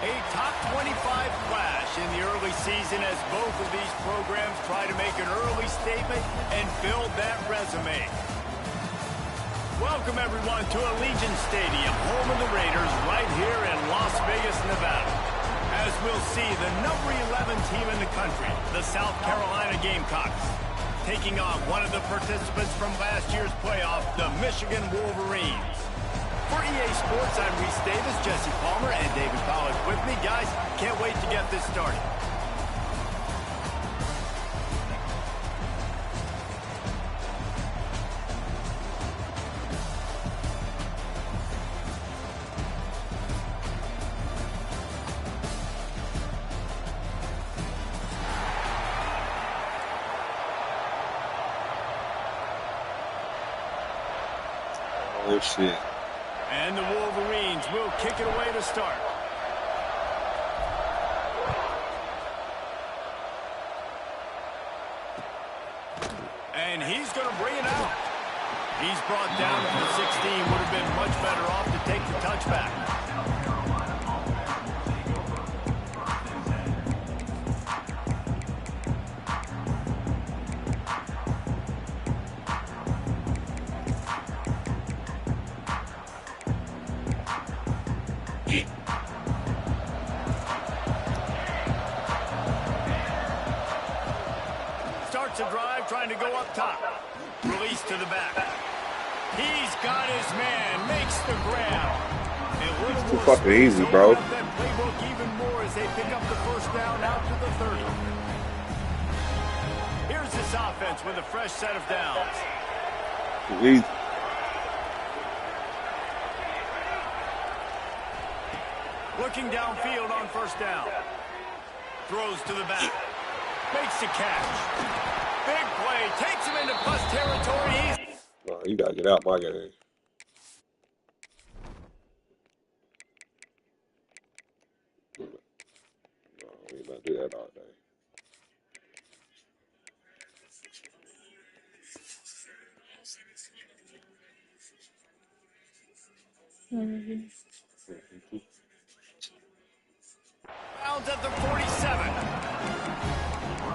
A top 25 flash in the early season as both of these programs try to make an early statement and build that resume. Welcome, everyone, to Allegiant Stadium, home of the Raiders, right here in Las Vegas, Nevada. As we'll see, the number 11 team in the country, the South Carolina Gamecocks, taking on one of the participants from last year's playoff, the Michigan Wolverines. For EA Sports, I'm Reese Davis, Jesse Palmer, and David Pollack with me. Guys, can't wait to get this started. Oh, shit. And the Wolverines will kick it away to start. And he's going to bring it out. He's brought down to the 16. Would have been much better off to take the touchback. A drive trying to go up top. Release to the back. He's got his man. Makes the grab. It's too fucking easy, bro. That playbook even more as they pick up the first down out to the 30. Here's this offense with a fresh set of downs. Easy. Looking downfield on first down. Throws to the back. Makes the catch. Big play. Takes him into plus territory. No, you gotta get out my game. No, we not do that all day. Rounds at the 47.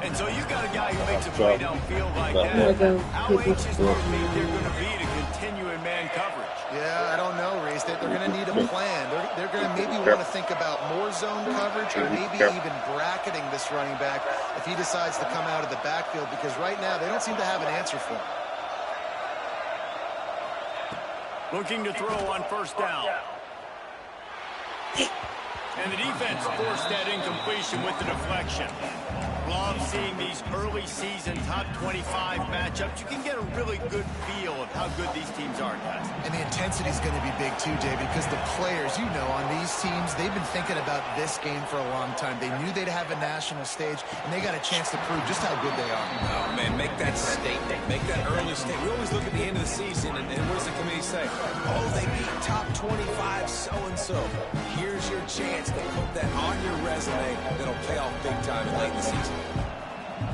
And so you got a guy who makes a play downfield like that. How anxious do you think they're going to be to continue in man coverage? Yeah, I don't know, Reese. They're going to need a plan. They're going to maybe want to think about more zone coverage or maybe even bracketing this running back if he decides to come out of the backfield, because right now they don't seem to have an answer for him. Looking to throw on first down. And the defense forced that incompletion with the deflection. Love seeing these early season top 25 matchups. You can get a really good feel of how good these teams are, guys. And the intensity is going to be big too, David, because the players, you know, on these teams, they've been thinking about this game for a long time. They knew they'd have a national stage, and they got a chance to prove just how good they are. Oh, man, make that statement. Make that early statement. We always look at the end of the season, and what does the committee say? Oh, they beat top 25 so-and-so. Here's your chance to put that on your resume that'll pay off big time late in the season.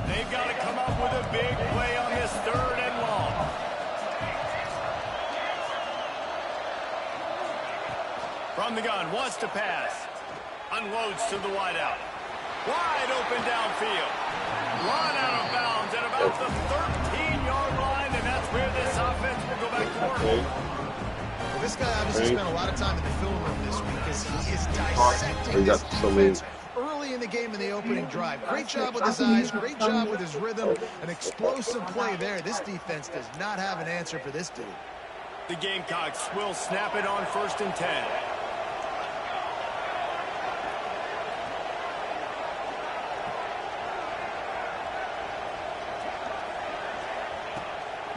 They've got to come up with a big play on this 3rd and long. From the gun, wants to pass. Unloads to the wideout. Wide open downfield. Run out of bounds. at the 13-yard line, and that's where this offense will go back to work. Well, this guy obviously spent a lot of time in the film room this week because he is dissecting this defense early in the game in the opening drive. Great job with his eyes, great job with his rhythm, an explosive play there. This defense does not have an answer for this dude. The Gamecocks will snap it on 1st and 10.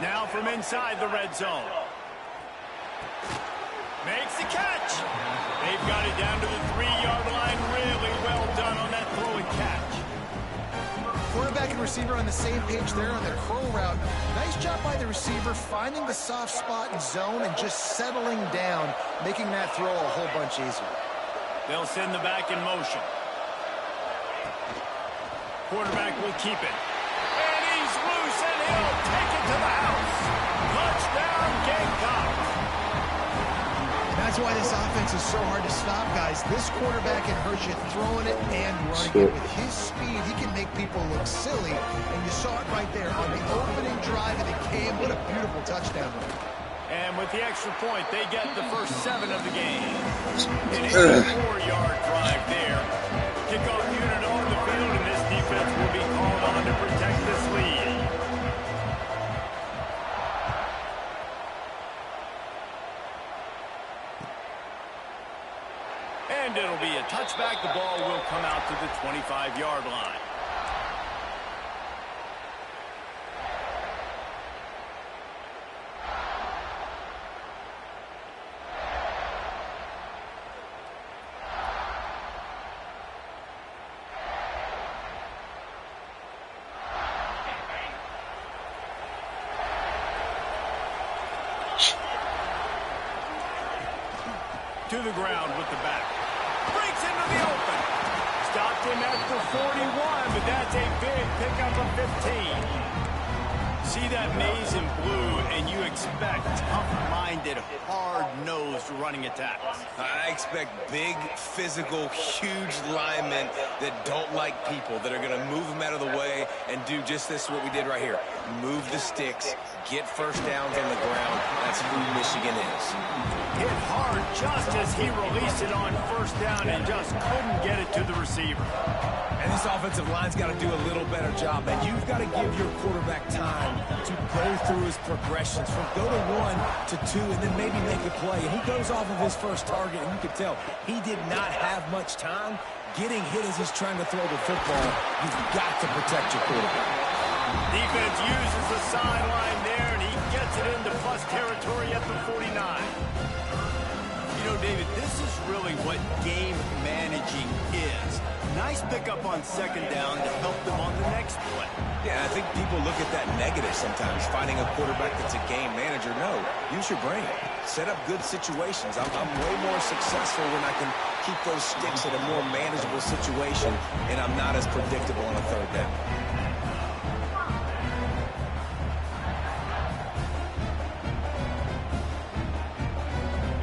Now from inside the red zone. Makes the catch. They've got it down to the 3-yard line. Really well done on that throw and catch. Quarterback and receiver on the same page there on the curl route. Nice job by the receiver finding the soft spot in zone and just settling down, making that throw a whole bunch easier. They'll send the back in motion. Quarterback will keep it. And he's loose, and he'll take it to the house. Touchdown, Gamecocks. That's why this offense is so hard to stop, guys. This quarterback can hurt you throwing it and running it. With his speed, he can make people look silly. And you saw it right there on the opening drive of the game. What a beautiful touchdown run. And with the extra point, they get the first 7 of the game. It is a 4-yard drive there. Kickoff unit on the field, and this defense will be called on to protect this lead. And it'll be a touchback. The ball will come out to the 25-yard line. To the ground with the back. Breaks into the open. Stopped him at the 41, but that's a big pickup of 15. See that maize in blue, and you expect tough-minded, hard-nosed running attacks. I expect big, physical, huge linemen that don't like people, that are going to move them out of the way and do just this, what we did right here. Move the sticks, get first downs on the ground. That's who Michigan is. Hit hard just as he released it on first down and just couldn't get it to the receiver. And this offensive line's got to do a little better job, man. You've got to give your quarterback time to go through his progressions from go to 1 to 2 and then maybe make a play. And he goes off of his first target, and you can tell he did not have much time getting hit as he's trying to throw the football. You've got to protect your quarterback. Defense uses the sideline there, and he gets it into plus territory at the 49. You know, David, this is really what game managing is. Nice pickup on second down to help them on the next play. Yeah, I think people look at that negative sometimes, finding a quarterback that's a game manager. No, use your brain. Set up good situations. I'm way more successful when I can keep those sticks in a more manageable situation, and I'm not as predictable on a third down.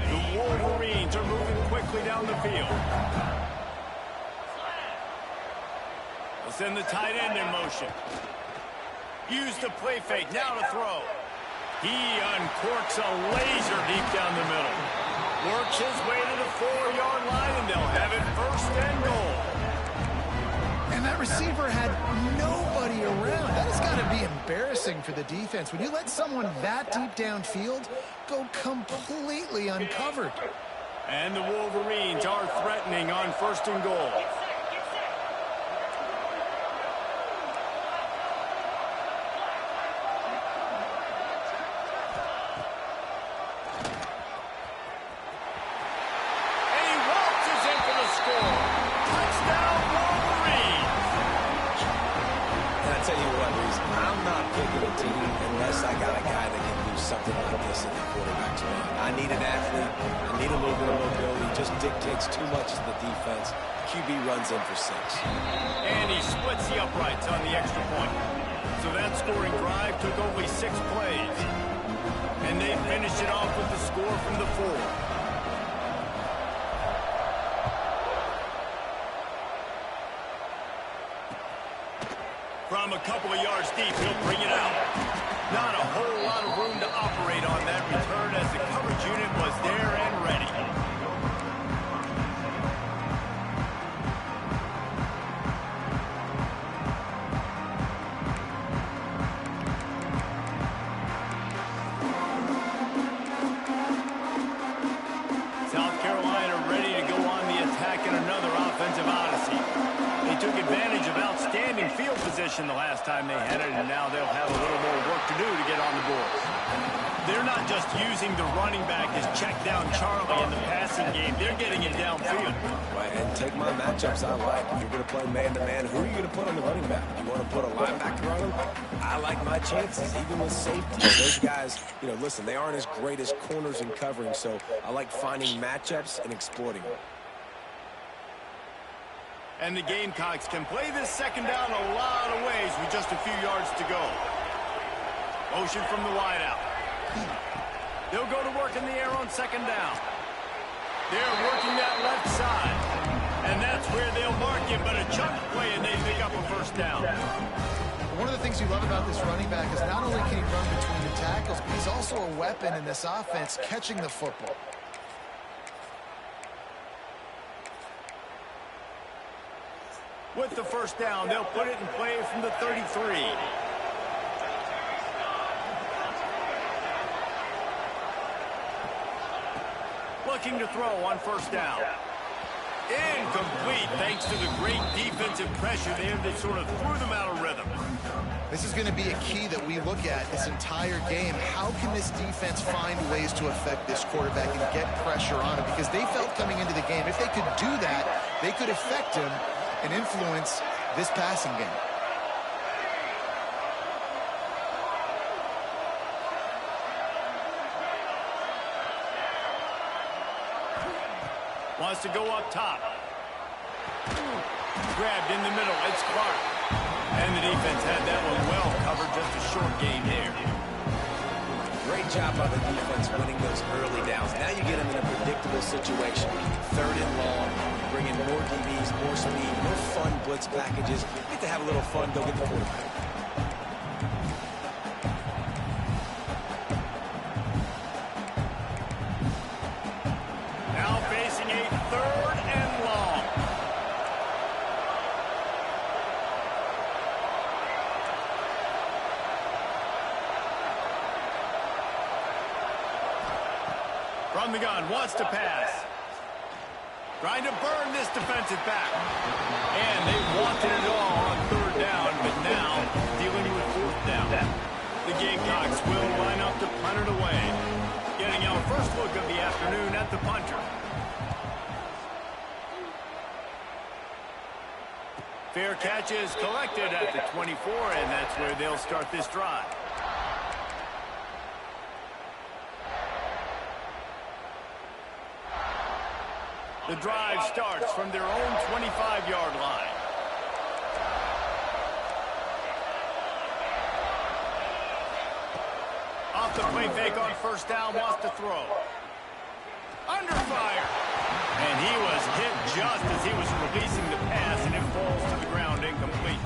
The Wolverines are moving quickly down the field. They'll send the tight end in motion. Use the play fake, now to throw. He uncorks a laser deep down the middle. Works his way to the 4-yard line, and they'll have it first and goal. And that receiver had nobody around. That has got to be embarrassing for the defense. When you let someone that deep downfield go completely uncovered. And the Wolverines are threatening on first and goal. Dictates too much to the defense. QB runs in for 6. And he splits the uprights on the extra point. So that scoring drive took only 6 plays. And they finished it off with the score from the 4. From a couple of yards deep. He'll bring it out. Not a whole lot of room to operate on that return as the coverage unit was there and ready. South Carolina ready to go on the attack in another offensive odyssey. They took advantage of outstanding field position the last time they had it, and now they'll have a little more work to do to get on the board. They're not just using the running back as check down Charlie in the passing game. They're getting it downfield. Right, and take my matchups I like. If you're going to play man-to-man, who are you going to put on the running back? You want to put a linebacker on him? I like my chances, even with safety. Those guys, you know, listen, they aren't as great as corners in covering, so I like finding matchups and exploiting them. And the Gamecocks can play this second down a lot of ways with just a few yards to go. Motion from the wideout. They'll go to work in the air on second down. They're working that left side. And that's where they'll mark it, but a chunk play and they pick up a first down. One of the things you love about this running back is not only can he run between the tackles, but he's also a weapon in this offense catching the football. With the first down, they'll put it in play from the 33. Looking to throw on first down. Incomplete thanks to the great defensive pressure there that sort of threw them out of rhythm. This is going to be a key that we look at this entire game. How can this defense find ways to affect this quarterback and get pressure on him? Because they felt coming into the game, if they could do that, they could affect him and influence this passing game. Wants to go up top. Grabbed in the middle. It's Clark. And the defense had that one well covered. Just a short gain there. Great job by the defense winning those early downs. Now you get them in a predictable situation. Third and long. Bring in more DBs, more speed, more fun blitz packages. Get to have a little fun. Go get the quarterback. Now facing a third and long. From the gun, wants to pass. Trying to burn this defensive back. And they wanted it all on third down, but now dealing with fourth down. The Gamecocks will line up to punt it away. Getting our first look of the afternoon at the punter. Fair catch is collected at the 24, and that's where they'll start this drive. The drive starts from their own 25-yard line. Off the play fake on first down, wants to throw. Under fire. And he was hit just as he was releasing the pass, and it falls to the ground incomplete.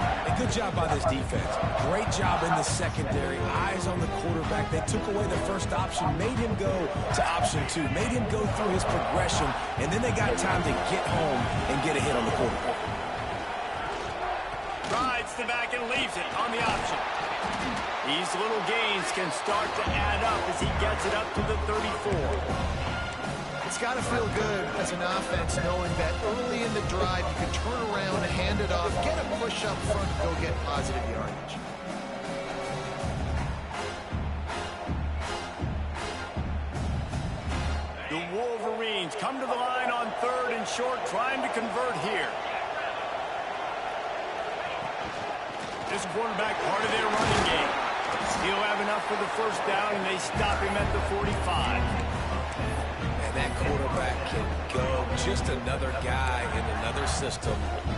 A good job by this defense. Great job in the secondary. Eyes on the quarterback. They took away the first option, made him go to option 2, made him go through his progression, and then they got time to get home and get a hit on the quarterback. Rides the back and leaves it on the option. These little gains can start to add up as he gets it up to the 34. It's got to feel good as an offense knowing that early in the drive you can turn around, hand it off, get a push up front, and go get positive yardage. The Wolverines come to the line on third and short, trying to convert here. This quarterback, part of their running game. He'll have enough for the first down, and they stop him at the 45. And that quarterback can go. Just another guy in another system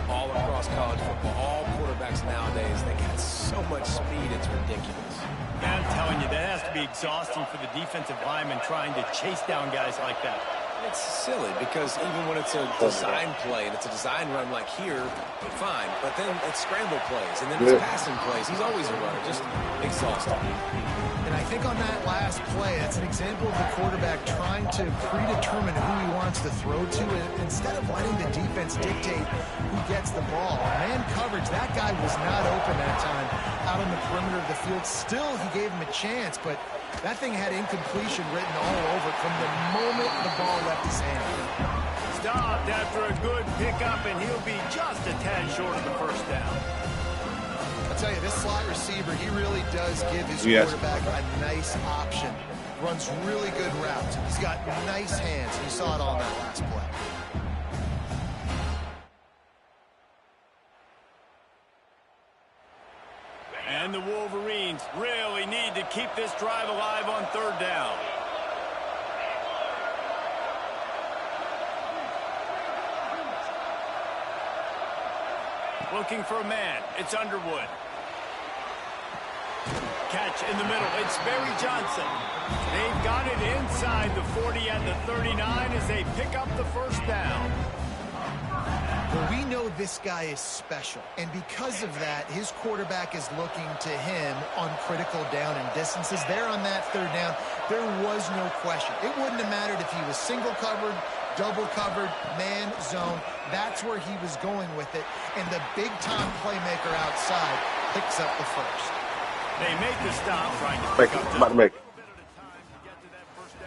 all across college football. All quarterbacks nowadays, they got so much speed, it's ridiculous. I'm telling you, that has to be exhausting for the defensive lineman trying to chase down guys like that. It's silly because even when it's a design play and it's a design run like here, fine. But then it's scramble plays and then it's passing plays. He's always a runner, just exhausted. And I think on that last play, that's an example of the quarterback trying to predetermine who he wants to throw to, and instead of letting the defense dictate who gets the ball. Man coverage, that guy was not open that time out on the perimeter of the field. Still, he gave him a chance, but that thing had incompletion written all over it from the moment the ball left his hand. Stopped after a good pickup, and he'll be just a tad short of the first down. I'll tell you, this slot receiver, he really does give his quarterback a nice option. Runs really good routes. He's got nice hands. You saw it on that last play. And the Wolverines really need to keep this drive alive on third down. Looking for a man. It's Underwood. Catch in the middle. It's Barry Johnson. They've got it inside the 40 and the 39 as they pick up the first down. Well, we know this guy is special, and because of that, his quarterback is looking to him on critical down and distances. There on that third down, there was no question. It wouldn't have mattered if he was single covered, double covered, man, zone. That's where he was going with it, and the big-time playmaker outside picks up the first. They make the stop, trying to I'm about to make it.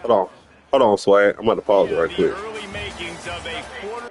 Hold on, Swag. I'm about to pause right quick. The early makings of a quarter.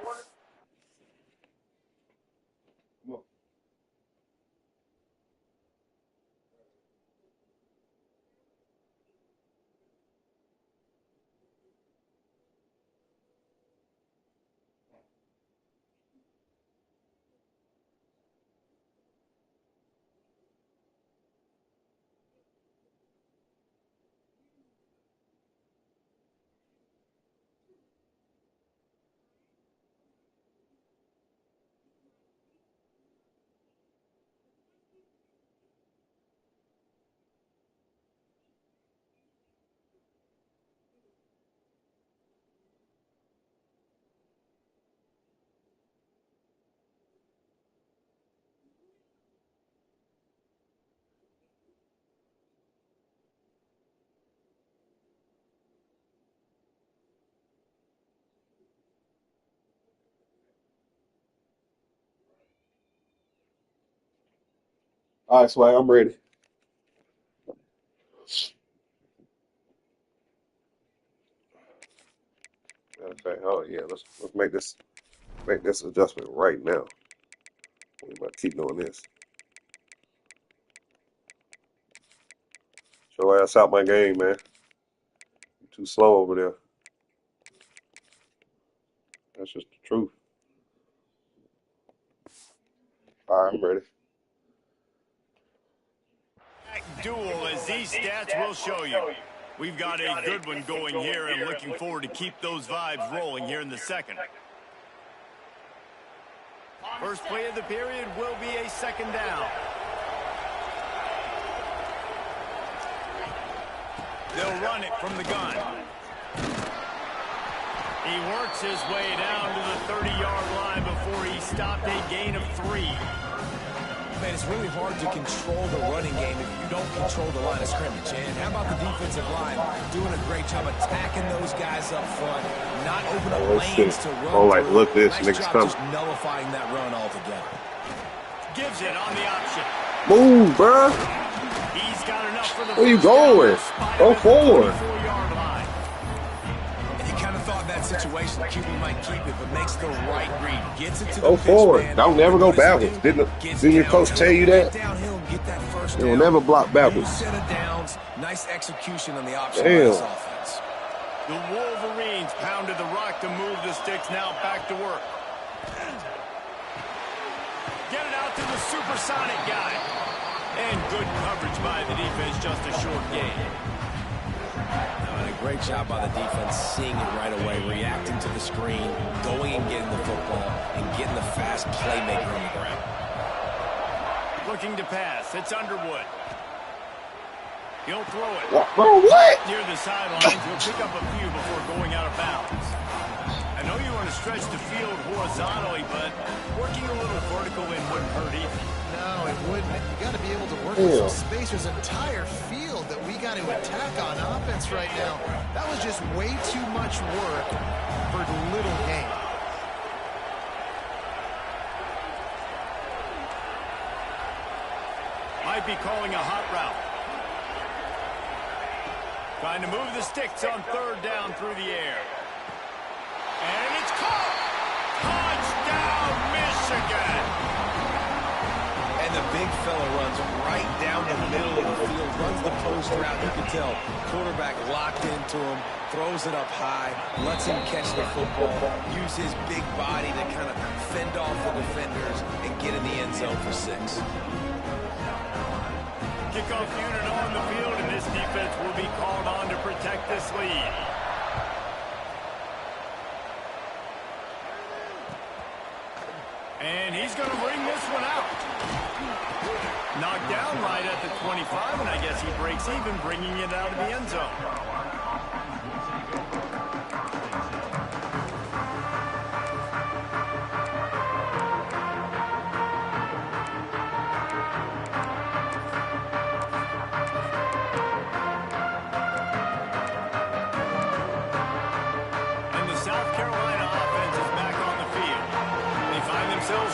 All right, Swag, I'm ready. Matter of fact, oh yeah, let's make this adjustment right now. We about to keep doing this. Show ass out my game, man. You're too slow over there. That's just the truth. All right, I'm ready. Duel, as these stats will show you. We've got a good one going here, and looking forward to keep those vibes rolling here in the second. First play of the period will be a second down. They'll run it from the gun. He works his way down to the 30-yard line before he stopped a gain of 3. Man, it's really hard to control the running game if you don't control the line of scrimmage. And how about the defensive line doing a great job attacking those guys up front, not opening up lanes to run. Oh, like, look, this nice nigga's job coming. just nullifying that run altogether. Gives it on the option. Move, bruh. He's got enough for the Where you first down going? despite Go him at the forward. 34-yard line. And you kind of thought that situation, the QB might keep it, but makes the right read. Gets it to Go the forward. pitch man. Don't never go What does he backwards. do? Didn't your coach tell you that? Get downhill and get that first You'll down. never block backwards. Set of downs. Nice execution on the option by Damn. this offense. The Wolverines pounded the rock to move the sticks. Now back to work. Get it out to the supersonic guy. And good coverage by the defense, just a short gain. And a great job by the defense seeing it right away, reacting to the screen, going and getting the football, and getting the fast playmaker on the ground. Looking to pass. It's Underwood. He'll throw it. Bro, what? Near the sidelines. He'll pick up a few before going out of bounds. to stretch the field horizontally, but working a little vertical in wouldn't hurt either. No, it wouldn't. You got to be able to work with some space. There's an entire field that we got to attack on offense right now. That was just way too much work for little gain. Might be calling a hot route. Trying to move the sticks on third down through the air. And it's caught! Touchdown, Michigan! And the big fella runs right down the middle of the field, runs the post route. You can tell quarterback locked into him, throws it up high, lets him catch the football, use his big body to kind of fend off the defenders and get in the end zone for 6. Kickoff unit on the field, and this defense will be called on to protect this lead. And he's going to bring this one out. Knocked down right at the 25, and I guess he breaks even, bringing it out of the end zone.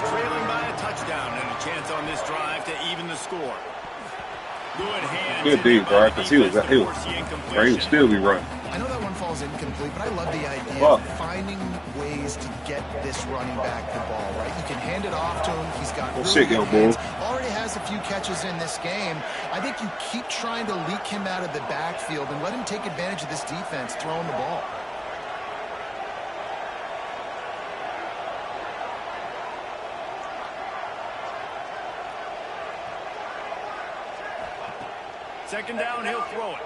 Trailing by a touchdown and a chance on this drive to even the score. Good hands. Good deep, bro, because he was still be running. I know that one falls incomplete, but I love the idea of finding ways to get this running back the ball, right? You can hand it off to him. He's got really good hands. Already has a few catches in this game. I think you keep trying to leak him out of the backfield and let him take advantage of this defense throwing the ball. Second down, he'll throw it.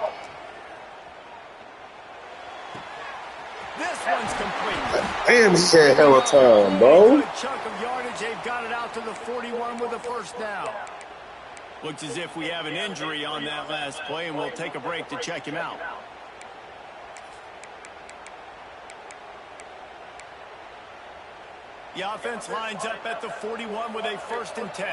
This one's complete. Damn, he had hella time, bro. A chunk of yardage. They've got it out to the 41 with a first down. Looks as if we have an injury on that last play, and we'll take a break to check him out. The offense lines up at the 41 with a 1st and 10.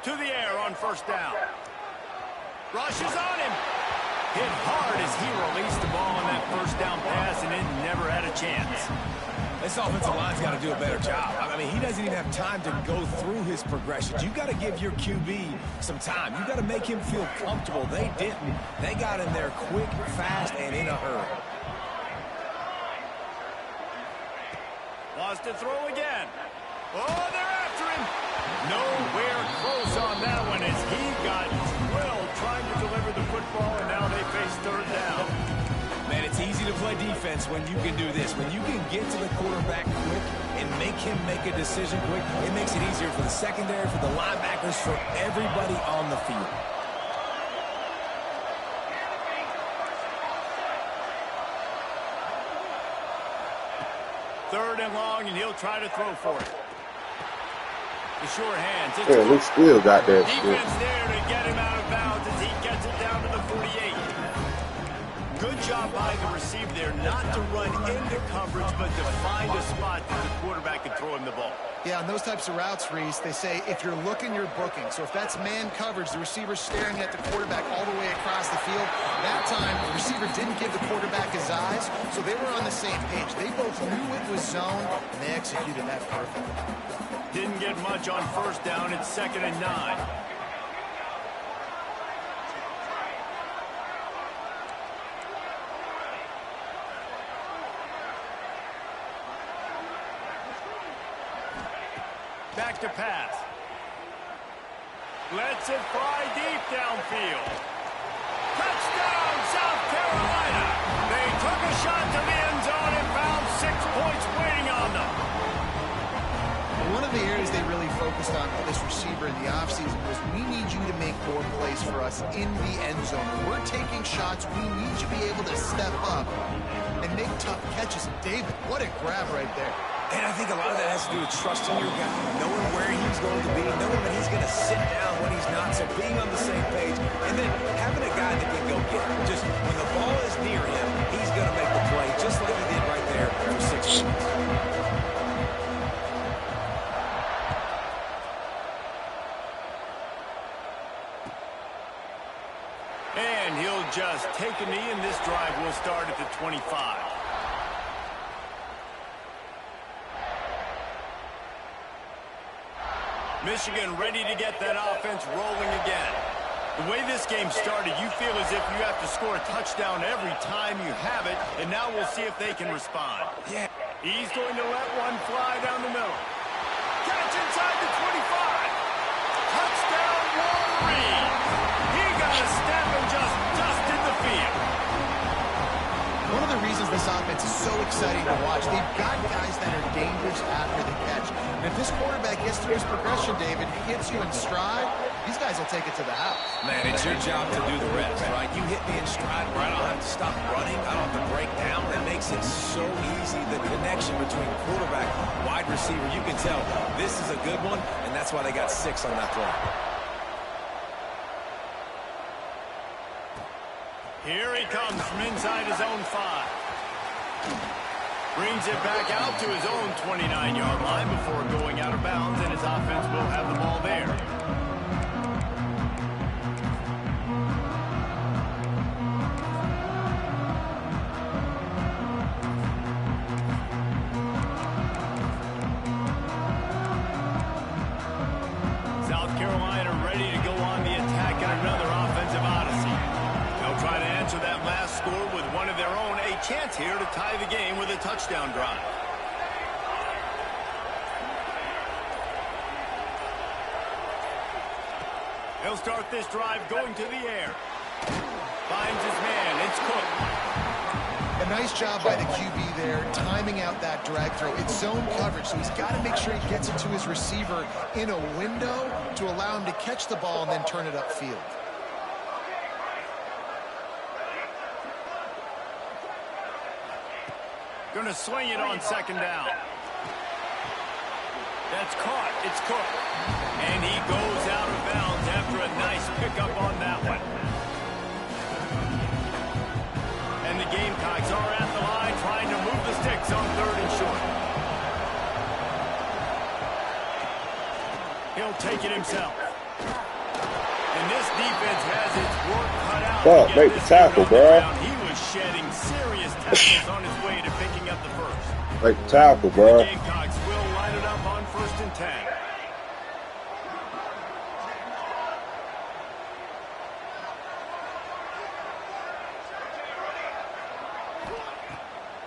To the air on first down. Rushes on him. Hit hard as he released the ball on that first down pass, and it never had a chance. This offensive line's got to do a better job. I mean, he doesn't even have time to go through his progressions. You got to give your QB some time. You got to make him feel comfortable. They didn't. They got in there quick, fast, and in a hurry. Wants to throw again. Oh, they're after him. Nowhere close on that one as he got drilled trying to deliver the football, and now they face third down. Man, it's easy to play defense when you can do this. When you can get to the quarterback quick and make him make a decision quick, it makes it easier for the secondary, for the linebackers, for everybody on the field. Third and long, and he'll try to throw for it. The sure hands. Yeah, we still got that shit. Defense there to get him out of bounds as he gets it down to the 48. Good job by the receiver there not to run into coverage, but to find a spot that the quarterback can throw him the ball. Yeah, on those types of routes, Reese, they say if you're looking, you're booking. So if that's man coverage, the receiver's staring at the quarterback all the way across the field. That time, the receiver didn't give the quarterback his eyes, so they were on the same page. They both knew it was zone, and they executed that perfectly. Didn't get much on first down. It's 2nd and 9. Back to pass. Lets it fly deep downfield. Touchdown, South Carolina. They took a shot to the end zone and found 6 points waiting on them. One of the areas they really focused on with this receiver in the offseason was we need you to make more plays for us in the end zone. When we're taking shots, we need you to be able to step up and make tough catches. David, what a grab right there. And I think a lot of that has to do with trusting your guy, knowing where he's going to be, knowing that he's going to sit down when he's not, so being on the same page, and then having a guy that can go get it. Just when the ball is near him, he's going to make the play, just like he did right there for 6 points. And he'll just take a knee, and this drive will start at the 25. Michigan ready to get that offense rolling again. The way this game started, you feel as if you have to score a touchdown every time you have it, and now we'll see if they can respond. Yeah. He's going to let one fly down the middle. Catch inside the 25. Touchdown, Wolverine. He got a step and just dusted the field. One of the reasons this offense is so exciting to watch, they've got guys that are dangerous after the catch. And if this quarterback gets through his progression, David, hits you in stride, these guys will take it to the house. Man, it's your job to do the rest, right? You hit me in stride where I don't have to stop running. I don't have to break down. That makes it so easy. The connection between quarterback, wide receiver, you can tell this is a good one, and that's why they got 6 on that play. Here he comes from inside his own 5. Brings it back out to his own 29-yard line before going out of bounds, and his offense will have the ball there. South Carolina ready to go on the attack in another offensive odyssey. They'll try to answer that last score with one of their own. A chance here to tie the game with a touchdown drive. He'll start this drive going to the air. Finds his man. It's Cook. A nice job by the QB there, timing out that drag throw. It's zone coverage, so he's got to make sure he gets it to his receiver in a window to allow him to catch the ball and then turn it upfield. Going to swing it on second down. That's caught. It's Cook. And he goes out of bounds after a nice pickup on that one. And the Gamecocks are at the line trying to move the sticks on 3rd and short. He'll take it himself. And this defense has its work cut out. Fuck, make the tackle, bro. He was shedding serious tackles on his way to picking up the first. Make the tackle, bro. The Gamecocks will line it up on 1st and 10.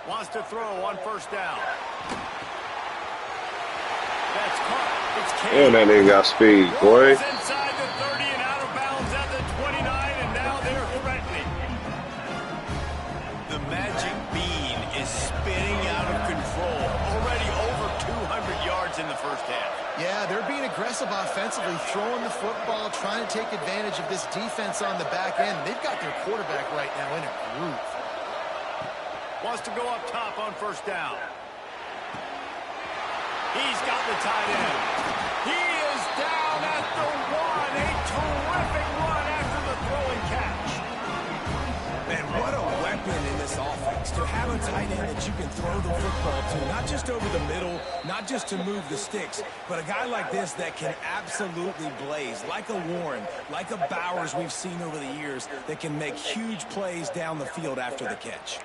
Wants to throw on 1st down. That's caught. It's Cade. And that nigga got speed, boy. Rolls inside the 30 and out of bounds at the 29, and now they're threatening. The magic bean is spinning out of control. Already over 200 yards in the first half. Yeah, they're being aggressive offensively, throwing the football, trying to take advantage of this defense on the back end. They've got their quarterback right now in a groove. Wants to go up top on 1st down. He's got the tight end. He is down at the 1. A terrific run after the throw and catch. Man, what a weapon in this offense to have a tight end that you can throw the football to, not just over the middle, not just to move the sticks, but a guy like this that can absolutely blaze, like a Warren, like a Bowers we've seen over the years, that can make huge plays down the field after the catch.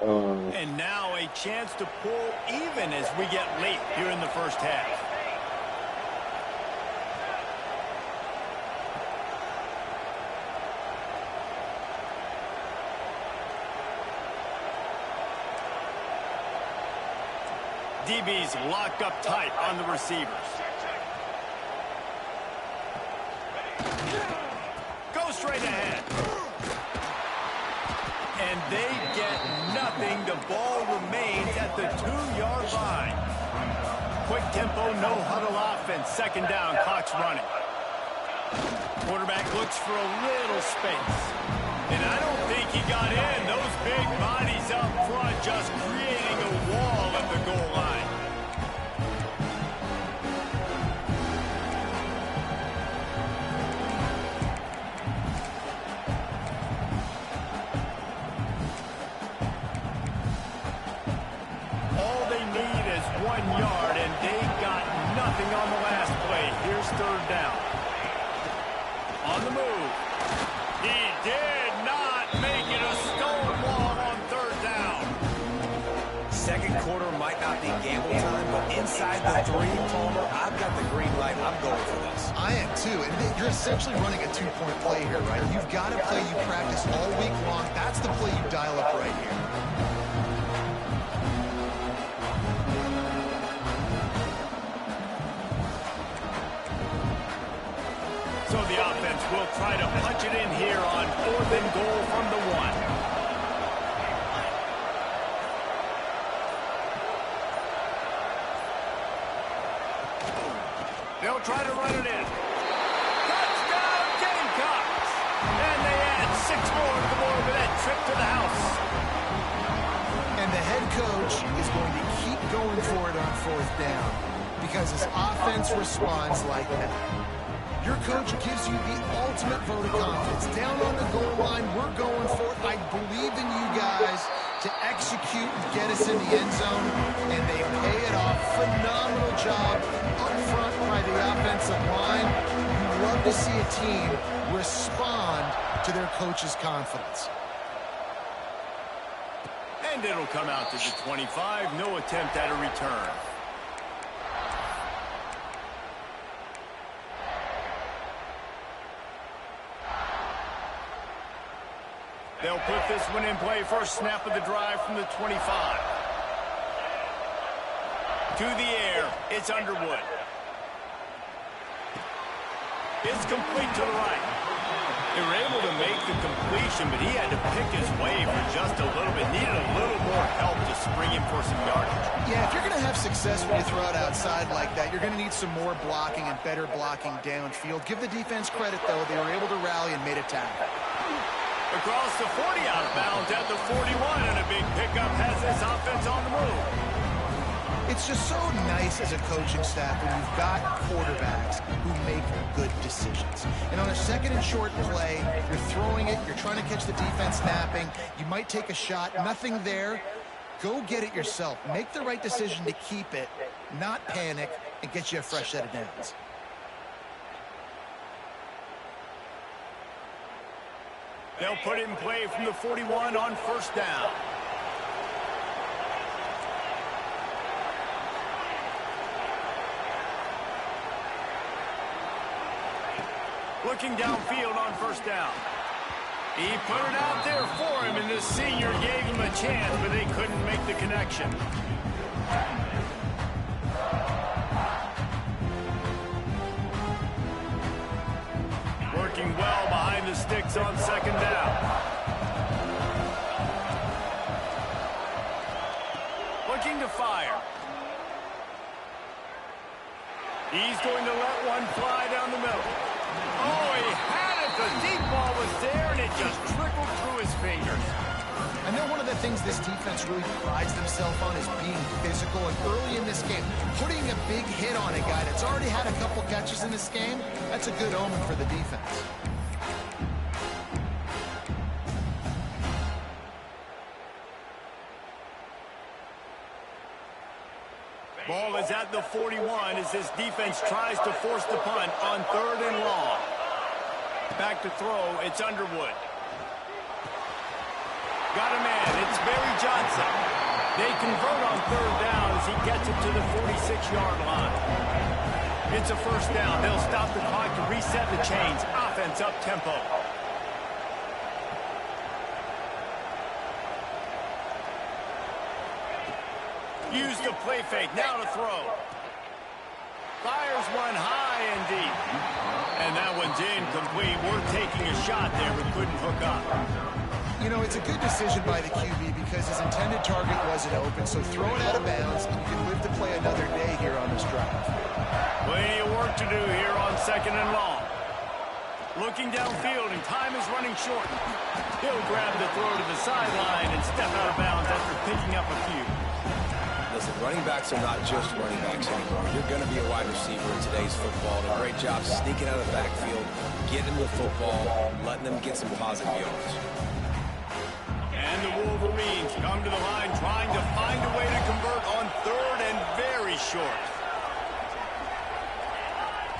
And now a chance to pull even as we get late here in the first half. DB's locked up tight on the receivers. Go straight ahead. And they get nothing. The ball remains at the 2-yard line. Quick tempo, no huddle offense. 2nd down, clock's running. Quarterback looks for a little space. And I don't think he got in. Those big bodies up front just creating a wall at the goal line. All they need is 1 yard, and they got nothing on the last play. Here's third down. On the move. He did not make it a stone wall on third down. Second quarter might not be gamble time, but inside the 3, Palmer, I've got the green light. I'm going for this. I am too, and you're essentially running a 2-point play here, right? You've got a play you practice all week long. That's the play you dial up right here. So the offense will try to punch it in here on 4th and goal from the 1. They'll try to run it in. Touchdown, Gamecocks! And they add 6 more to the board with that trip to the house. And the head coach is going to keep going for it on 4th down because his offense responds like that. Your coach gives you the ultimate vote of confidence. Down on the goal line, we're going for it. I believe in you guys to execute and get us in the end zone, and they pay it off. Phenomenal job up front by the offensive line. You love to see a team respond to their coach's confidence. And it'll come out to the 25. No attempt at a return. They'll put this one in play. First snap of the drive from the 25. To the air, it's Underwood. It's complete to the right. They were able to make the completion, but he had to pick his way for just a little bit. Needed a little more help to spring him for some yardage. Yeah, if you're going to have success when you throw it outside like that, you're going to need some more blocking and better blocking downfield. Give the defense credit, though. They were able to rally and made a tackle. Across the 40, out of bounds at the 41, and a big pickup has this offense on the move. It's just so nice as a coaching staff when you've got quarterbacks who make good decisions. And on a 2nd and short play, you're throwing it, you're trying to catch the defense napping, you might take a shot, nothing there. Go get it yourself. Make the right decision to keep it, not panic, and get you a fresh set of downs. They'll put it in play from the 41 on first down. Looking downfield on first down. He put it out there for him, and the senior gave him a chance, but they couldn't make the connection. Working well behind the sticks on second down. Looking to fire. He's going to let one fly down the middle. Oh, he had it. The deep ball was there, and it just trickled through his fingers. I know one of the things this defense really prides themselves on is being physical, and early in this game, putting a big hit on a guy that's already had a couple catches in this game, that's a good omen for the defense. Ball is at the 41 as this defense tries to force the punt on 3rd and long. Back to throw, it's Underwood. Got a man, it's Barry Johnson. They convert on 3rd down as he gets it to the 46-yard line. It's a first down. They'll stop the clock to reset the chains. Offense up tempo. Use the play fake, now to throw. Fires one high and deep. And that one's incomplete. We're taking a shot there, but couldn't hook up. You know, it's a good decision by the QB because his intended target wasn't open, so throw it out of bounds, and you can live to play another day here on this drive. Plenty of work to do here on 2nd and long. Looking downfield, and time is running short. He'll grab the throw to the sideline and step out of bounds after picking up a few. Listen, running backs are not just running backs anymore. You're going to be a wide receiver in today's football. And a great job sneaking out of the backfield, getting the football, letting them get some positive yards. And the Wolverines come to the line trying to find a way to convert on third and very short.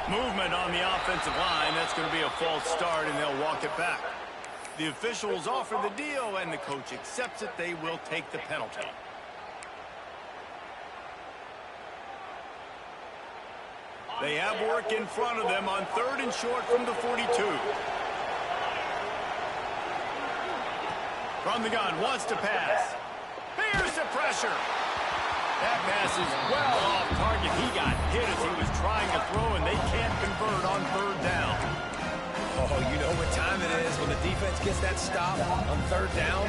Movement on the offensive line. That's going to be a false start, and they'll walk it back. The officials offer the deal, and the coach accepts it. They will take the penalty. They have work in front of them on third and short from the 42. From the gun, wants to pass. Fears the pressure. That pass is well off target. He got hit as he was trying to throw, and they can't convert on third down. Oh, you know what time it is when the defense gets that stop on third down.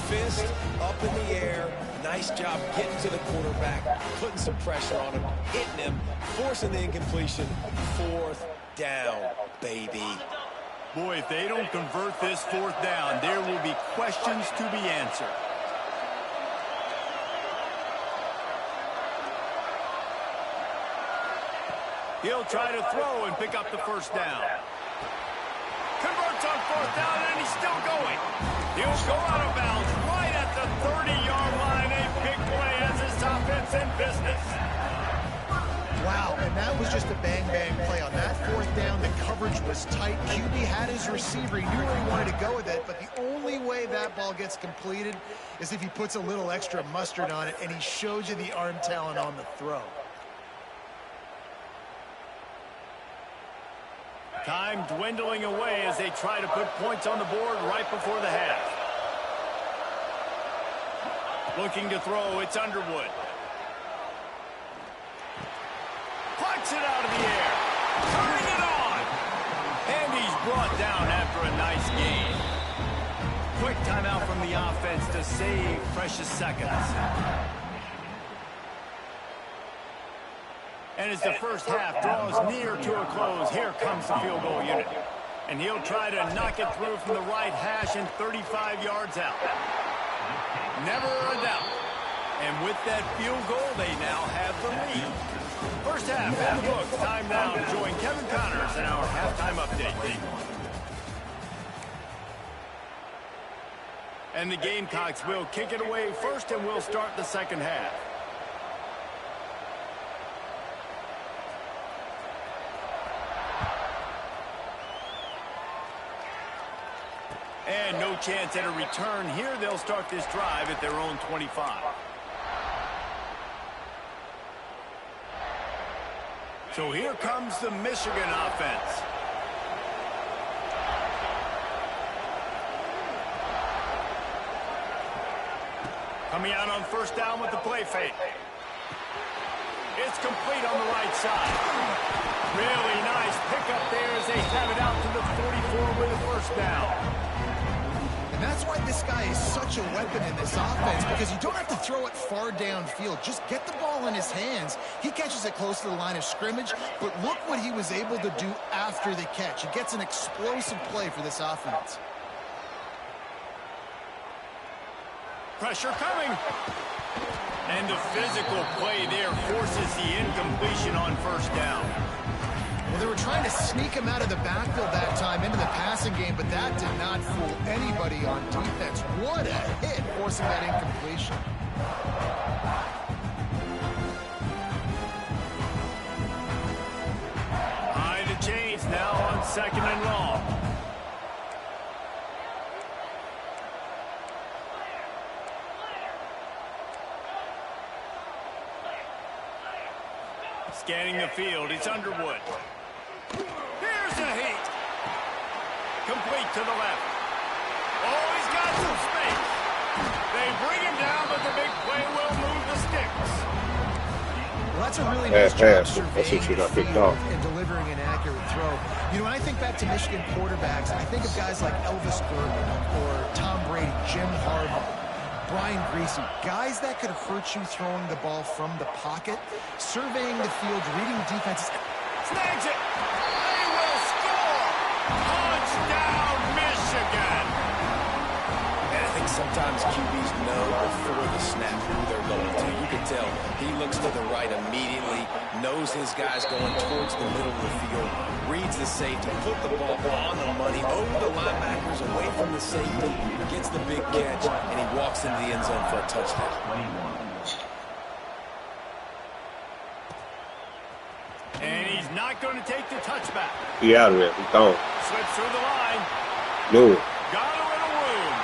Fist up in the air. Nice job getting to the quarterback, putting some pressure on him, hitting him, forcing the incompletion. Fourth down, baby. Boy, if they don't convert this fourth down, there will be questions to be answered. He'll try to throw and pick up the first down. Converts on fourth down, and he's still going. He'll go out of bounds right at the 30-yard line. A big play as his offense in business. Wow, and that was just a bang-bang play. On that fourth down, the coverage was tight. QB had his receiver. He knew where he wanted to go with it, but the only way that ball gets completed is if he puts a little extra mustard on it, and he shows you the arm talent on the throw. Time dwindling away as they try to put points on the board right before the half. Looking to throw, it's Underwood. Punts it out of the air. Turning it on. And he's brought down after a nice gain. Quick timeout from the offense to save precious seconds. And as the first half draws near to a close, here comes the field goal unit. And he'll try to knock it through from the right hash and 35 yards out. Never a doubt. And with that field goal, they now have the lead. First half in the books. Time now to join Kevin Connors in our halftime update. And the Gamecocks will kick it away first, and we'll start the second half. And no chance at a return here. They'll start this drive at their own 25. So here comes the Michigan offense. Coming out on first down with the play fake. It's complete on the right side. Really nice pickup there as they have it out to the 44 with a first down. And that's why this guy is such a weapon in this offense, because you don't have to throw it far downfield. Just get the ball in his hands. He catches it close to the line of scrimmage, but look what he was able to do after the catch. He gets an explosive play for this offense. Pressure coming. And the physical play there forces the incompletion on first down. Well, they were trying to sneak him out of the backfield that time into the passing game, but that did not fool anybody on defense. What a hit, forcing that incompletion. High to change now on second and long. Scanning the field, it's Underwood. Here's a heat. Complete to the left. Oh, he's got some space. They bring him down, but the big play will move the sticks. Well, that's a really nice job surveying the the field and delivering an accurate throw. You know, when I think back to Michigan quarterbacks, I think of guys like Elvis Berman or Tom Brady, Jim Harbaugh, Brian Greasy, guys that could hurt you throwing the ball from the pocket, surveying the field, reading defenses. Snags it. They will score. Touchdown, Michigan. sometimes QBs know before the snap who they're going to. You can tell he looks to the right immediately, knows his guy's going towards the middle of the field, reads the safety, put the ball on the money, over the linebackers, away from the safety, gets the big catch, and he walks into the end zone for a touchdown. And he's not going to take the touchback. He out of there. He's gone. Slips through the line. Knew it. Got him in a wound.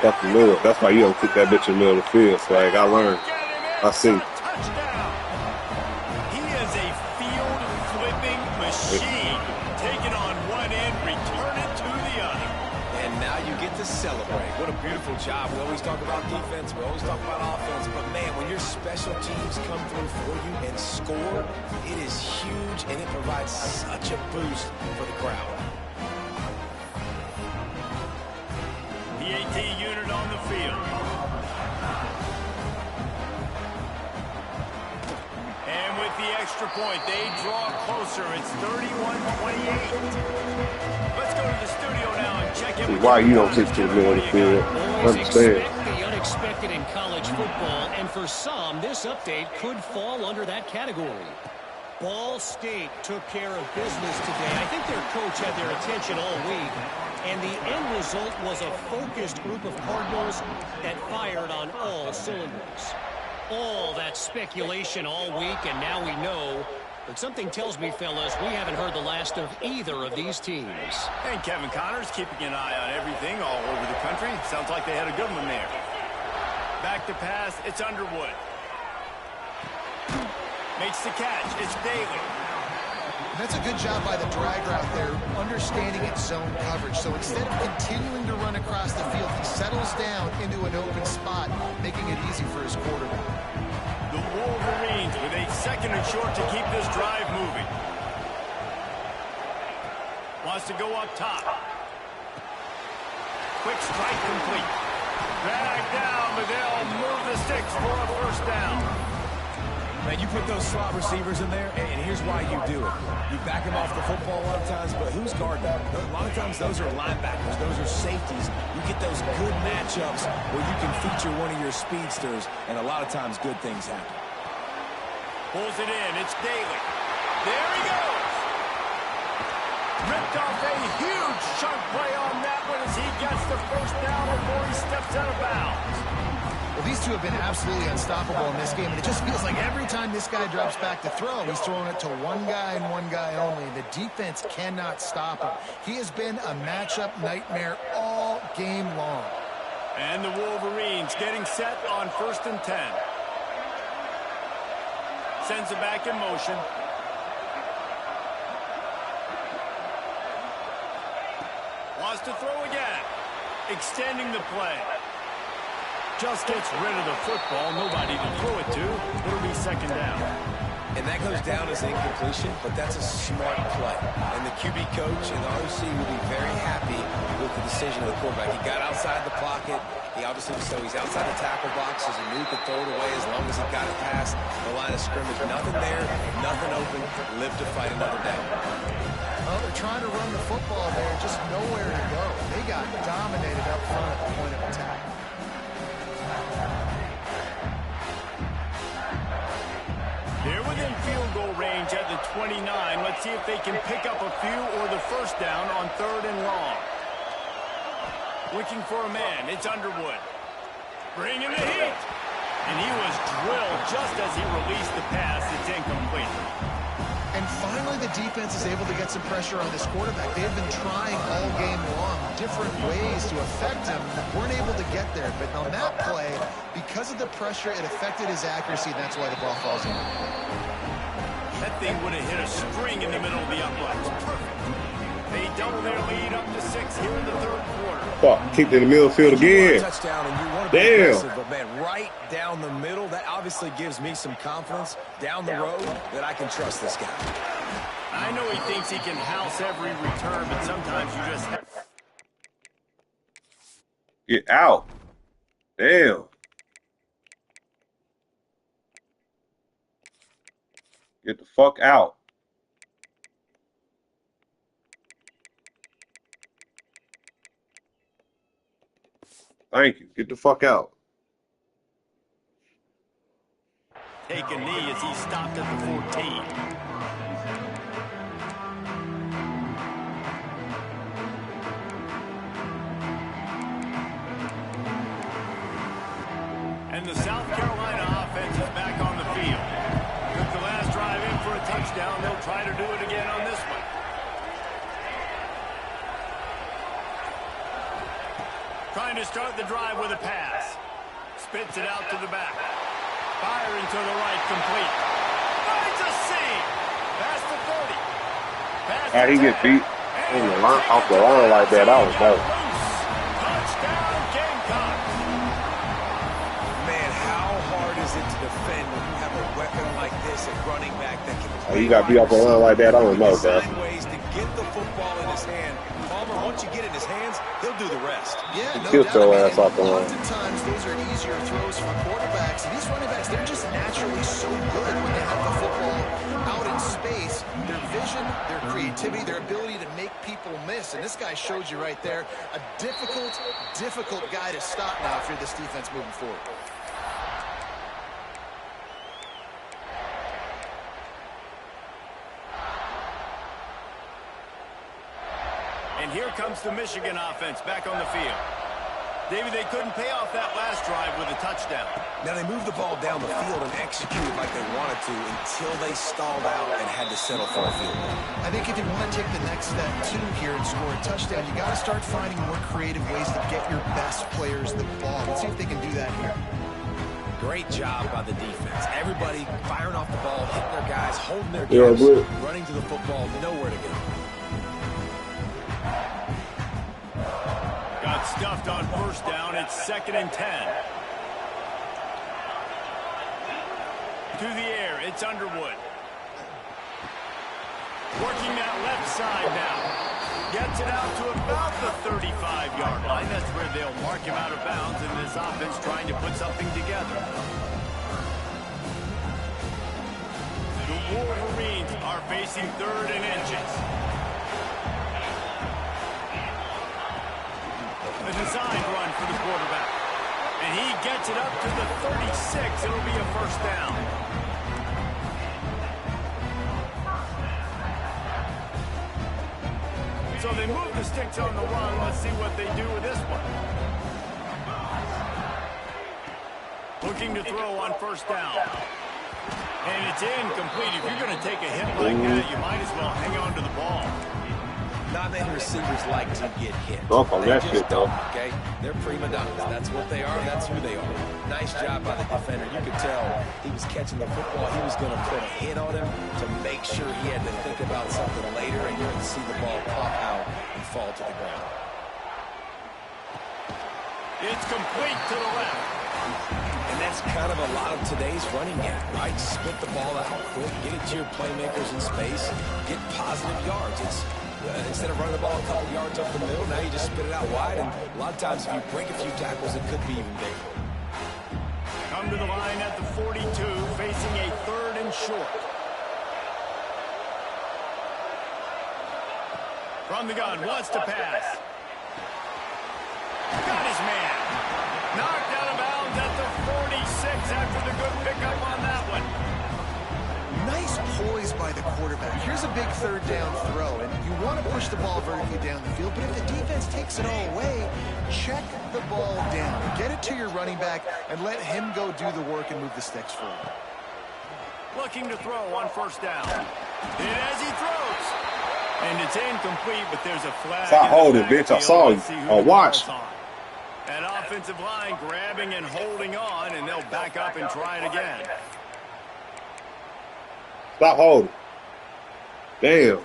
Fucking knew it. That's why you don't kick that bitch in the middle of the field. So like, I learned. I see. Touchdown. He is a field flipping machine. Take it on one end, return it to the other. And now you get to celebrate. What a beautiful job. We always talk about defense. We always talk about offense. But, man, when your special teams come through for you and score, it is huge, and it provides such a boost for the crowd. The AT unit on the field. And with the extra point, they draw closer. It's 31-28. Let's go to the studio now and check in with Why you don't kick to the middle of the field? Always Understand. expect the unexpected in college football, and for some, this update could fall under that category. Ball State took care of business today. I think their coach had their attention all week, and the end result was a focused group of Cardinals that fired on all cylinders. All that speculation all week, and now we know. But something tells me, fellas, we haven't heard the last of either of these teams. And Kevin Connors keeping an eye on everything all over the country. Sounds like they had a good one there. Back to pass, it's Underwood. Makes the catch, it's Daly. That's a good job by the drag route there, understanding its zone coverage. So instead of continuing to run across the field, he settles down into an open spot, making it easy for his quarterback. The Wolverines with a second and short to keep this drive moving. Wants to go up top. Quick strike complete. Drag down, but they'll move the sticks for a first down. Man, you put those slot receivers in there, and here's why you do it. You back them off the football a lot of times, but who's guarding them? A lot of times those are linebackers. Those are safeties. You get those good matchups where you can feature one of your speedsters, and a lot of times good things happen. Pulls it in. It's Daly. There he goes. Ripped off a huge chunk play on that one as he gets the first down before he steps out of bounds. Well, these two have been absolutely unstoppable in this game, and it just feels like every time this guy drops back to throw, he's throwing it to one guy and one guy only. The defense cannot stop him. He has been a matchup nightmare all game long. And the Wolverines getting set on 1st and 10. Sends it back in motion. Wants to throw again. Extending the play. Just gets rid of the football. Nobody to throw it to. It'll be second down. And that goes down as incompletion, but that's a smart play. And the QB coach and the OC will be very happy with the decision of the quarterback. He got outside the pocket. He obviously, so he's outside the tackle box, so he knew he could throw it away as long as he got it past the line of scrimmage. Nothing there, nothing open. Live to fight another down. Well, they're trying to run the football there, just nowhere to go. They got dominated up front at the point of attack. They're within field goal range at the 29. Let's see if they can pick up a few or the first down on 3rd and long. Looking for a man. It's Underwood. Bringing the heat. And he was drilled just as he released the pass. It's incomplete. And finally, the defense is able to get some pressure on this quarterback. They've been trying all game long different ways to affect him. Weren't able to get there. But on that play, because of the pressure, it affected his accuracy. And that's why the ball falls in. That thing would have hit a string in the middle of the uprights. Perfect. They double their lead up to 6 here in the 3rd quarter. Fuck, kicked in the middle of the field again. Touchdown, and you want to be aggressive, but man, right down the middle, that obviously gives me some confidence down the road that I can trust this guy. I know he thinks he can house every return, but sometimes you just Get out. Damn. Get the fuck out. Thank you. Get the fuck out. Take a knee as he stopped at the 14. And the South Carolina offense is back on the field. Took the last drive in for a touchdown. They'll try to do it again on this one. Trying to start the drive with a pass. Spits it out to the back. Firing to the right, complete. Finds a seam. Past the 30. Past How he get beat off the line like that? I was dope. Touchdown, Gamecocks. Man, how hard is it to defend when you have a weapon like this at running back that can play? You got beat off the line like that? I don't know, bro. Ways to get the football in his hand. Palmer, once you get it in his hands, he'll do the rest. Yeah, no Killed doubt. your ass off the line. Oftentimes, those are easier throws for quarterbacks. And these running backs, they're just naturally so good when they have the football out in space. Their vision, their creativity, their ability to make people miss. And this guy showed you right there, a difficult guy to stop now if you're this defense moving forward. And here comes the Michigan offense back on the field. David, they couldn't pay off that last drive with a touchdown. Now they moved the ball down the field and executed like they wanted to until they stalled out and had to settle for a field goal. I think if you want to take the next step too here and score a touchdown, you got to start finding more creative ways to get your best players the ball. Let's see if they can do that here. Great job by the defense. Everybody firing off the ball, hitting their guys, holding their gaps, running to the football, nowhere to go. Got stuffed on first down. It's 2nd and 10. To the air, it's Underwood. Working that left side now. Gets it out to about the 35-yard line. That's where they'll mark him out of bounds, and this offense trying to put something together. The Wolverines are facing 3rd and inches. A designed run for the quarterback. And he gets it up to the 36. It'll be a first down. So they move the sticks on the run. Let's see what they do with this one. Looking to throw on first down. And it's incomplete. If you're going to take a hit like that, you might as well hang on to the ball. Not many receivers like to get hit. They just shit, don't, okay? They're prima donnas. That's what they are. That's who they are. Nice job by the defender. You could tell he was catching the football. He was going to put a hit on him to make sure he had to think about something later, and you can see the ball pop out and fall to the ground. It's complete to the left. And that's kind of a lot of today's running game, right? Split the ball out quick, get it to your playmakers in space, get positive yards. It's instead of running the ball a couple yards up the middle, now you just spit it out wide, and a lot of times if you break a few tackles, it could be even bigger. Come to the line at the 42, facing a 3rd and short. From the gun, wants to pass. Got his man. Knocked out of bounds at the 46 after the good pickup on that one. Nice poise by the quarterback. Here's a big 3rd down throw, and you want to push the ball vertically down the field, but if the defense takes it all away, check the ball down. Get it to your running back and let him go do the work and move the sticks forward. Looking to throw on first down. Hit as he throws. And it's incomplete, but there's a flag. Stop holding, bitch. I saw you. Watch. That offensive line grabbing and holding on, and they'll back up and try it again. Stop holding. Damn.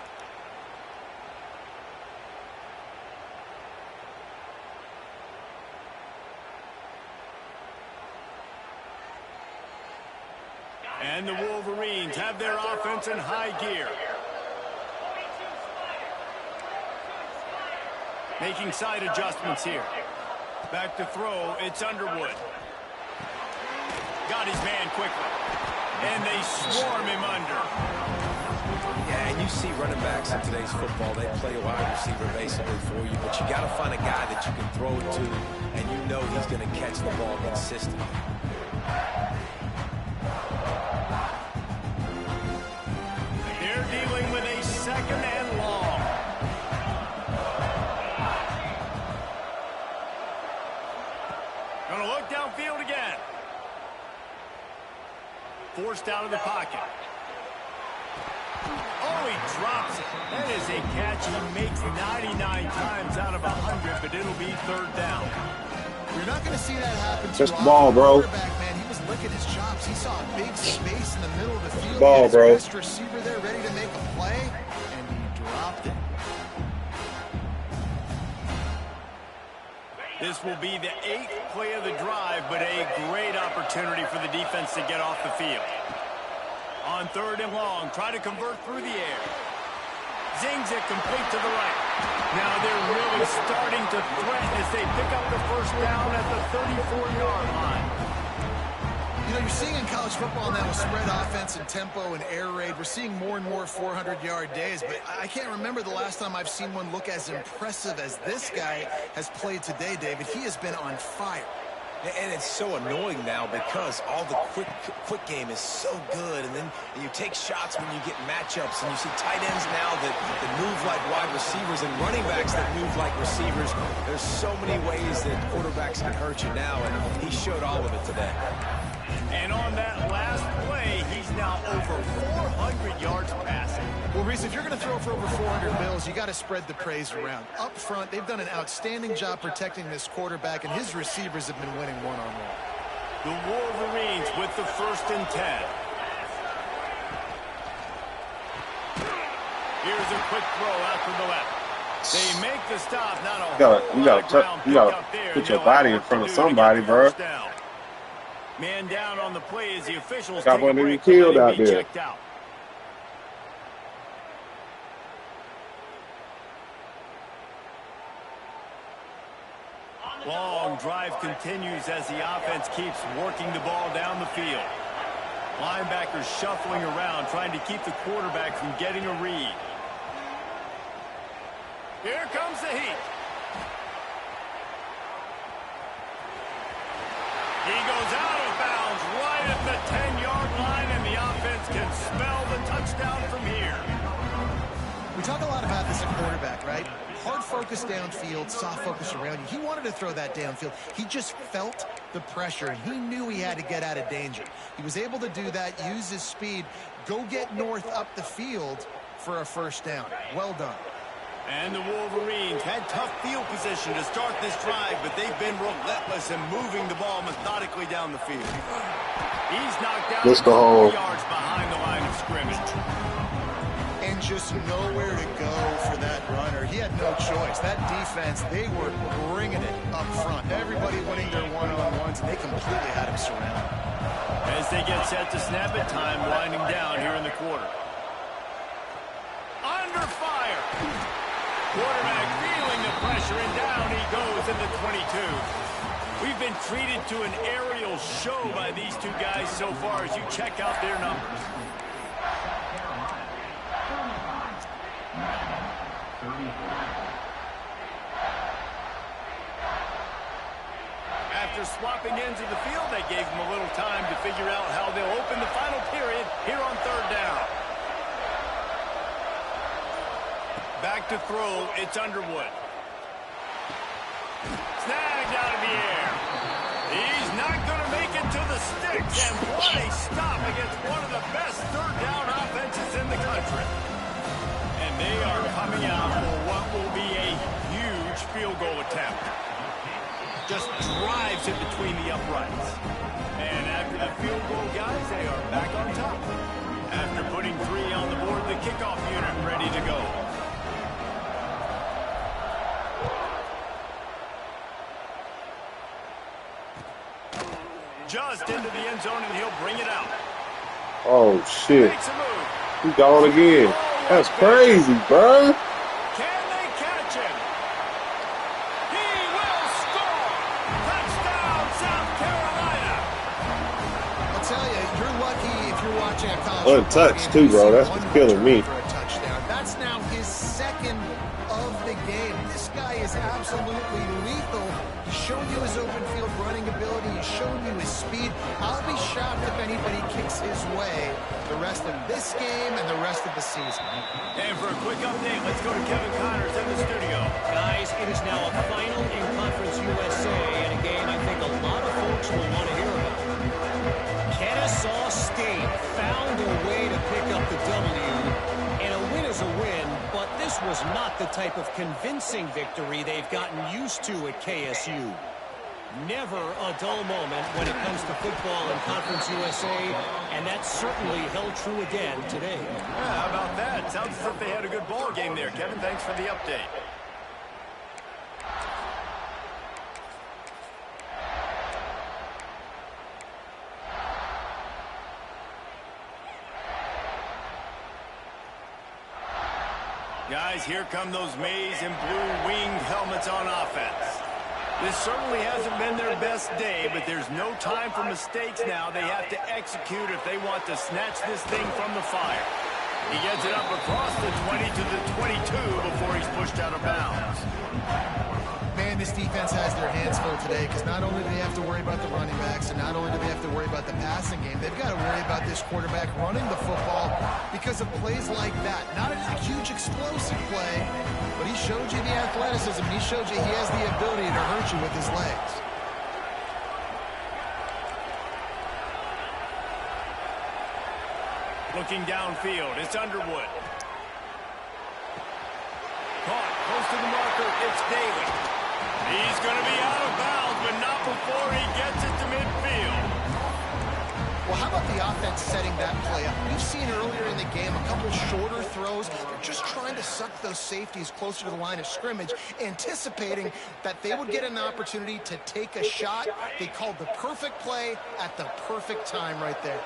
And the Wolverines have their offense in high gear. Making side adjustments here. Back to throw, it's Underwood. Got his man quickly. And they swarm him under. Yeah, And you see running backs in today's football, they play a wide receiver basically for you, but you got to find a guy that you can throw it to, and you know he's going to catch the ball consistently. They're dealing with a 2nd and long. Gonna look downfield again. Forced out of the pocket. Oh, he drops it. That is a catch he makes 99 times out of 100, but it'll be 3rd down. You're not going to see that happen too Just often. ball, bro. Man, he was licking his chops. He saw a big space in the middle of the field. Ball, he had his best bro. receiver there ready to make a play, and he dropped it. This will be the 8th play of the drive, but a great opportunity for the defense to get off the field. On 3rd and long, try to convert through the air. Zings it complete to the right. Now they're really starting to threaten as they pick up the 1st down at the 34-yard line. You know, you're seeing in college football now with spread offense and tempo and air raid, we're seeing more and more 400-yard days, but I can't remember the last time I've seen one look as impressive as this guy has played today, David. He has been on fire. And it's so annoying now because all the quick game is so good, and then you take shots when you get matchups, and you see tight ends now that move like wide receivers and running backs that move like receivers. There's so many ways that quarterbacks can hurt you now, and he showed all of it today. And on that last play, he's now over 400 yards passing. Well, Reese, if you're going to throw for over 400 mils, you got to spread the praise around. Up front, they've done an outstanding job protecting this quarterback, and his receivers have been winning one-on-one. The Wolverines with the 1st and 10. Here's a quick throw out to the left. They make the stop. Not a You gotta put your body in front of somebody, bro. Man down on the play as the officials Got take a one to be break. killed out Be there. checked out. Long drive continues as the offense keeps working the ball down the field. Linebackers shuffling around, trying to keep the quarterback from getting a read. Here comes the heat. He goes out of bounds right at the 10-yard line, and the offense can smell the touchdown from here. We talk a lot about this at quarterback, right? Hard focus downfield, soft focus around you. He wanted to throw that downfield. He just felt the pressure, and he knew he had to get out of danger. He was able to do that, use his speed, go get north up the field for a 1st down. Well done. And the Wolverines had tough field position to start this drive, but they've been relentless in moving the ball methodically down the field. He's knocked down 4 yards behind the line of scrimmage. And just nowhere to go for that runner. He had no choice. That defense, they were bringing it up front. Everybody winning their one-on-ones, and they completely had him surrounded. As they get set to snap it, time winding down here in the quarter. Under fire. Quarterback feeling the pressure, and down he goes in the 22. We've been treated to an aerial show by these two guys so far as you check out their numbers. After swapping ends of the field, they gave them a little time to figure out how they'll open the final period here on 3rd down. Back to throw, it's Underwood. Snagged out of the air. He's not going to make it to the sticks, and what a stop against one of the best 3rd down offenses in the country. And they are coming out for what will be a huge field goal attempt. Just drives it between the uprights. And after that field goal, guys, they are back on top. After putting 3 on the board, the kickoff unit ready to go. Just into the end zone, and he'll bring it out. Oh, shit. Makes a move. He gone again. That's crazy, bro. Can they catch him? He will score! Touchdown, South Carolina! I'll tell you, you're lucky if you're watching a college Untouched, too, bro. That's what's killing me. For a touchdown. showing you his open field running ability. He's showing you his speed. I'll be shocked if anybody kicks his way the rest of this game and the rest of the season. And for a quick update, let's go to Kevin Connors in the studio. Guys, it is now a final in Conference USA, and a game I think a lot of folks will want to hear about. Kennesaw State found a way to pick up the W, and a win is a win, but this was not the type of convincing victory they've gotten used to at KSU. Never a dull moment when it comes to football in Conference USA, and that certainly held true again today. Yeah, how about that? Sounds as if they had a good ball game there, Kevin. Thanks for the update. Guys, here come those maize and blue winged helmets on offense. This certainly hasn't been their best day, but there's no time for mistakes now. They have to execute if they want to snatch this thing from the fire. He gets it up across the 20 to the 22 before he's pushed out of bounds. Man, this defense has their hands full today because not only do they have to worry about the running backs and not only do they have to worry about the passing game, they've got to worry about this quarterback running the football because of plays like that. Not a huge explosive play, but he showed you the athleticism. He showed you he has the ability to hurt you with his legs. Looking downfield, it's Underwood. Caught, close to the marker, it's Daly. He's going to be out of bounds, but not before he gets it to midfield. Well, how about the offense setting that play up? We've seen earlier in the game a couple shorter throws. They're just trying to suck those safeties closer to the line of scrimmage, anticipating that they would get an opportunity to take a shot. They called the perfect play at the perfect time right there.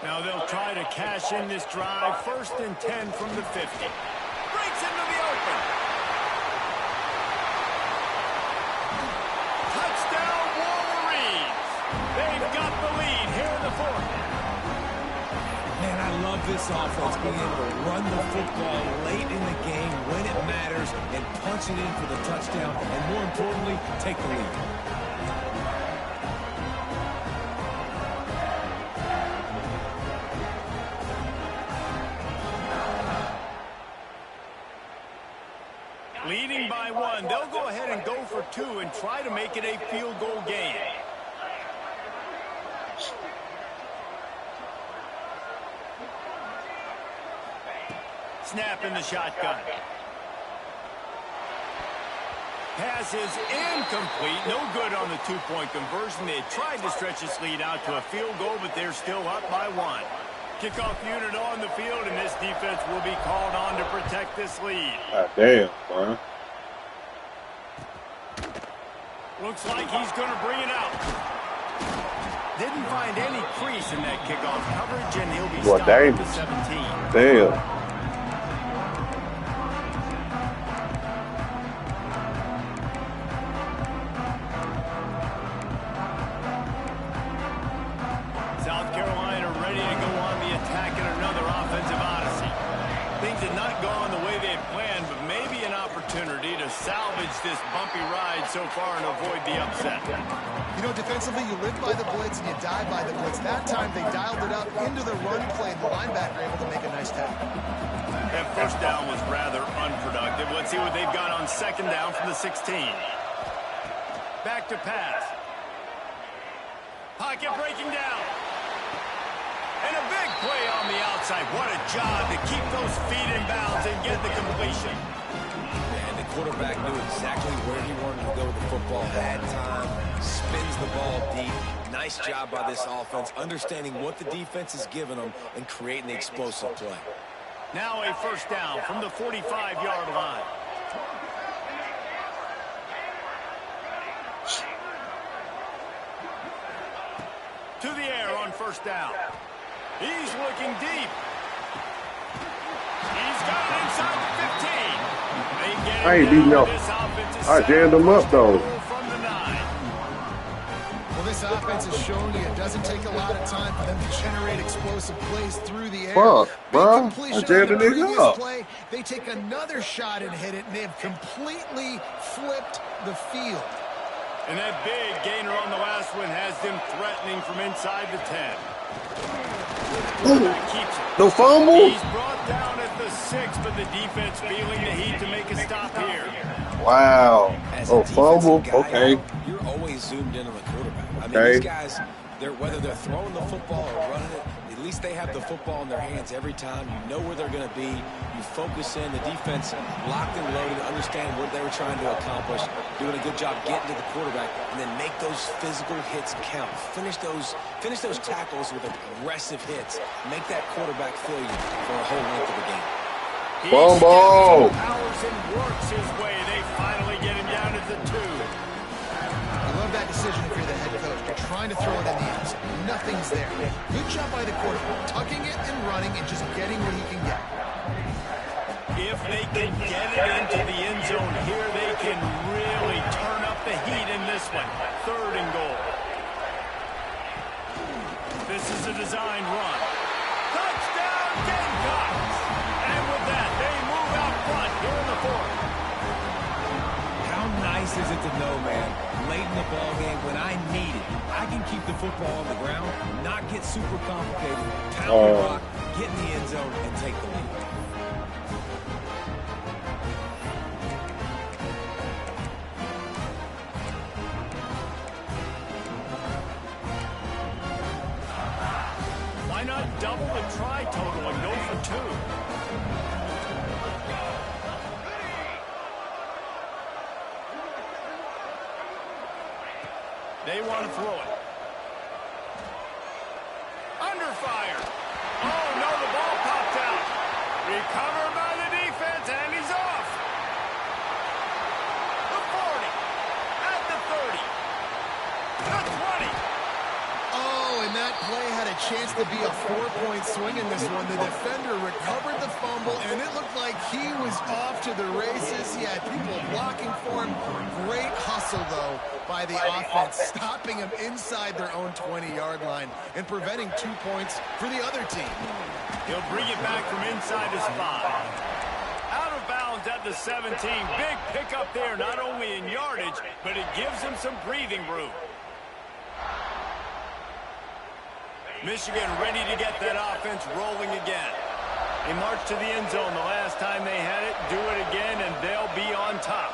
Now they'll try to cash in this drive. 1st and 10 from the 50. Breaks into the open. Touchdown Wolverines. They've got the lead here in the 4th. Man, I love this offense being able to run the football late in the game when it matters and punch it in for the touchdown and, more importantly, take the lead. Leading by 1, they'll go ahead and go for 2 and try to make it a field goal game. Snap in the shotgun. Pass is incomplete. No good on the 2-point conversion. They tried to stretch this lead out to a field goal, but they're still up by 1. Kickoff unit on the field, and this defense will be called on to protect this lead. God damn, bro. Looks like he's going to bring it out. Didn't find any crease in that kickoff coverage, and he'll be stopped at the 17. Damn. South Carolina ready to go on the attack in another offensive odyssey. Things did not go on the way they had planned, but maybe an opportunity to salvage this bumpy ride so far and avoid the upset. You know, defensively, you live by the blitz and you die by the blitz. That time, they dialed it up into the run play, and the linebacker able to make a nice tackle. That 1st down was rather unproductive. Let's see what they've got on 2nd down from the 16. Back to pass. Pocket breaking down. And a big play on the outside. What a job to keep those feet in bounds and get the completion. And the quarterback knew exactly where he wanted to go with the football. Had time, spins the ball deep. Nice job by this offense, understanding what the defense is giving them and creating the explosive play. Now a 1st down from the 45-yard line. To the air on 1st down. He's looking deep. He's got it inside the 15. They get I ain't beating up. I jammed him up, though. From the 9. Well, this offense is showing you it doesn't take a lot of time for them to generate explosive plays through the air. Fuck, bro. I jammed the nigga up. Play, they take another shot and hit it, and they have completely flipped the field. And that big gainer on the last one has them threatening from inside the 10. Quarterback keeps it. No fumble? He's brought down at the 6, but the defense feeling the heat to make a stop here. Wow. Oh, fumble? Okay. You're always zoomed in on the quarterback. I mean, Okay. these guys, whether they're throwing the football or running it, at least they have the football in their hands every time. You know where they're going to be. You focus in. The defense locked and loaded, understand what they were trying to accomplish, doing a good job getting to the quarterback, and then make those physical hits count. Finish those tackles with aggressive hits. Make that quarterback feel you for a whole length of the game. Fumble! Powers and works his way. They finally get him down at the 2. I love that decision if you're the head coach. You're trying to throw it in the end zone. Nothing's there. Good job by the quarterback, tucking it and running and just getting what he can get. If they can get it into the end zone here, they can really turn up the heat in this one. 3rd and goal. This is a design run. Touchdown, Gamecocks! And with that, they move out front here in the 4th. How nice is it to know, man, late in the ball game when I need it, I can keep the football on the ground, not get super complicated, pound the rock, get in the end zone, and take the lead. Why not double the try total and go for 2? They want to throw it. Under fire. Oh, no, the ball popped out. Recovered by the defense, and he's off. The 40. At the 30. The 20. Oh, and that play had a chance to be a 4-point swing in this one. The defender recovered the fumble, and it looked like he was off to the races. He had people blocking for him. Great hustle, though, by the offense, stopping him inside their own 20-yard line and preventing 2 points for the other team. He'll bring it back from inside his 5. Out of bounds at the 17. Big pickup there, not only in yardage, but it gives him some breathing room. Michigan ready to get that offense rolling again. They march to the end zone the last time they had it, do it again, and they'll be on top.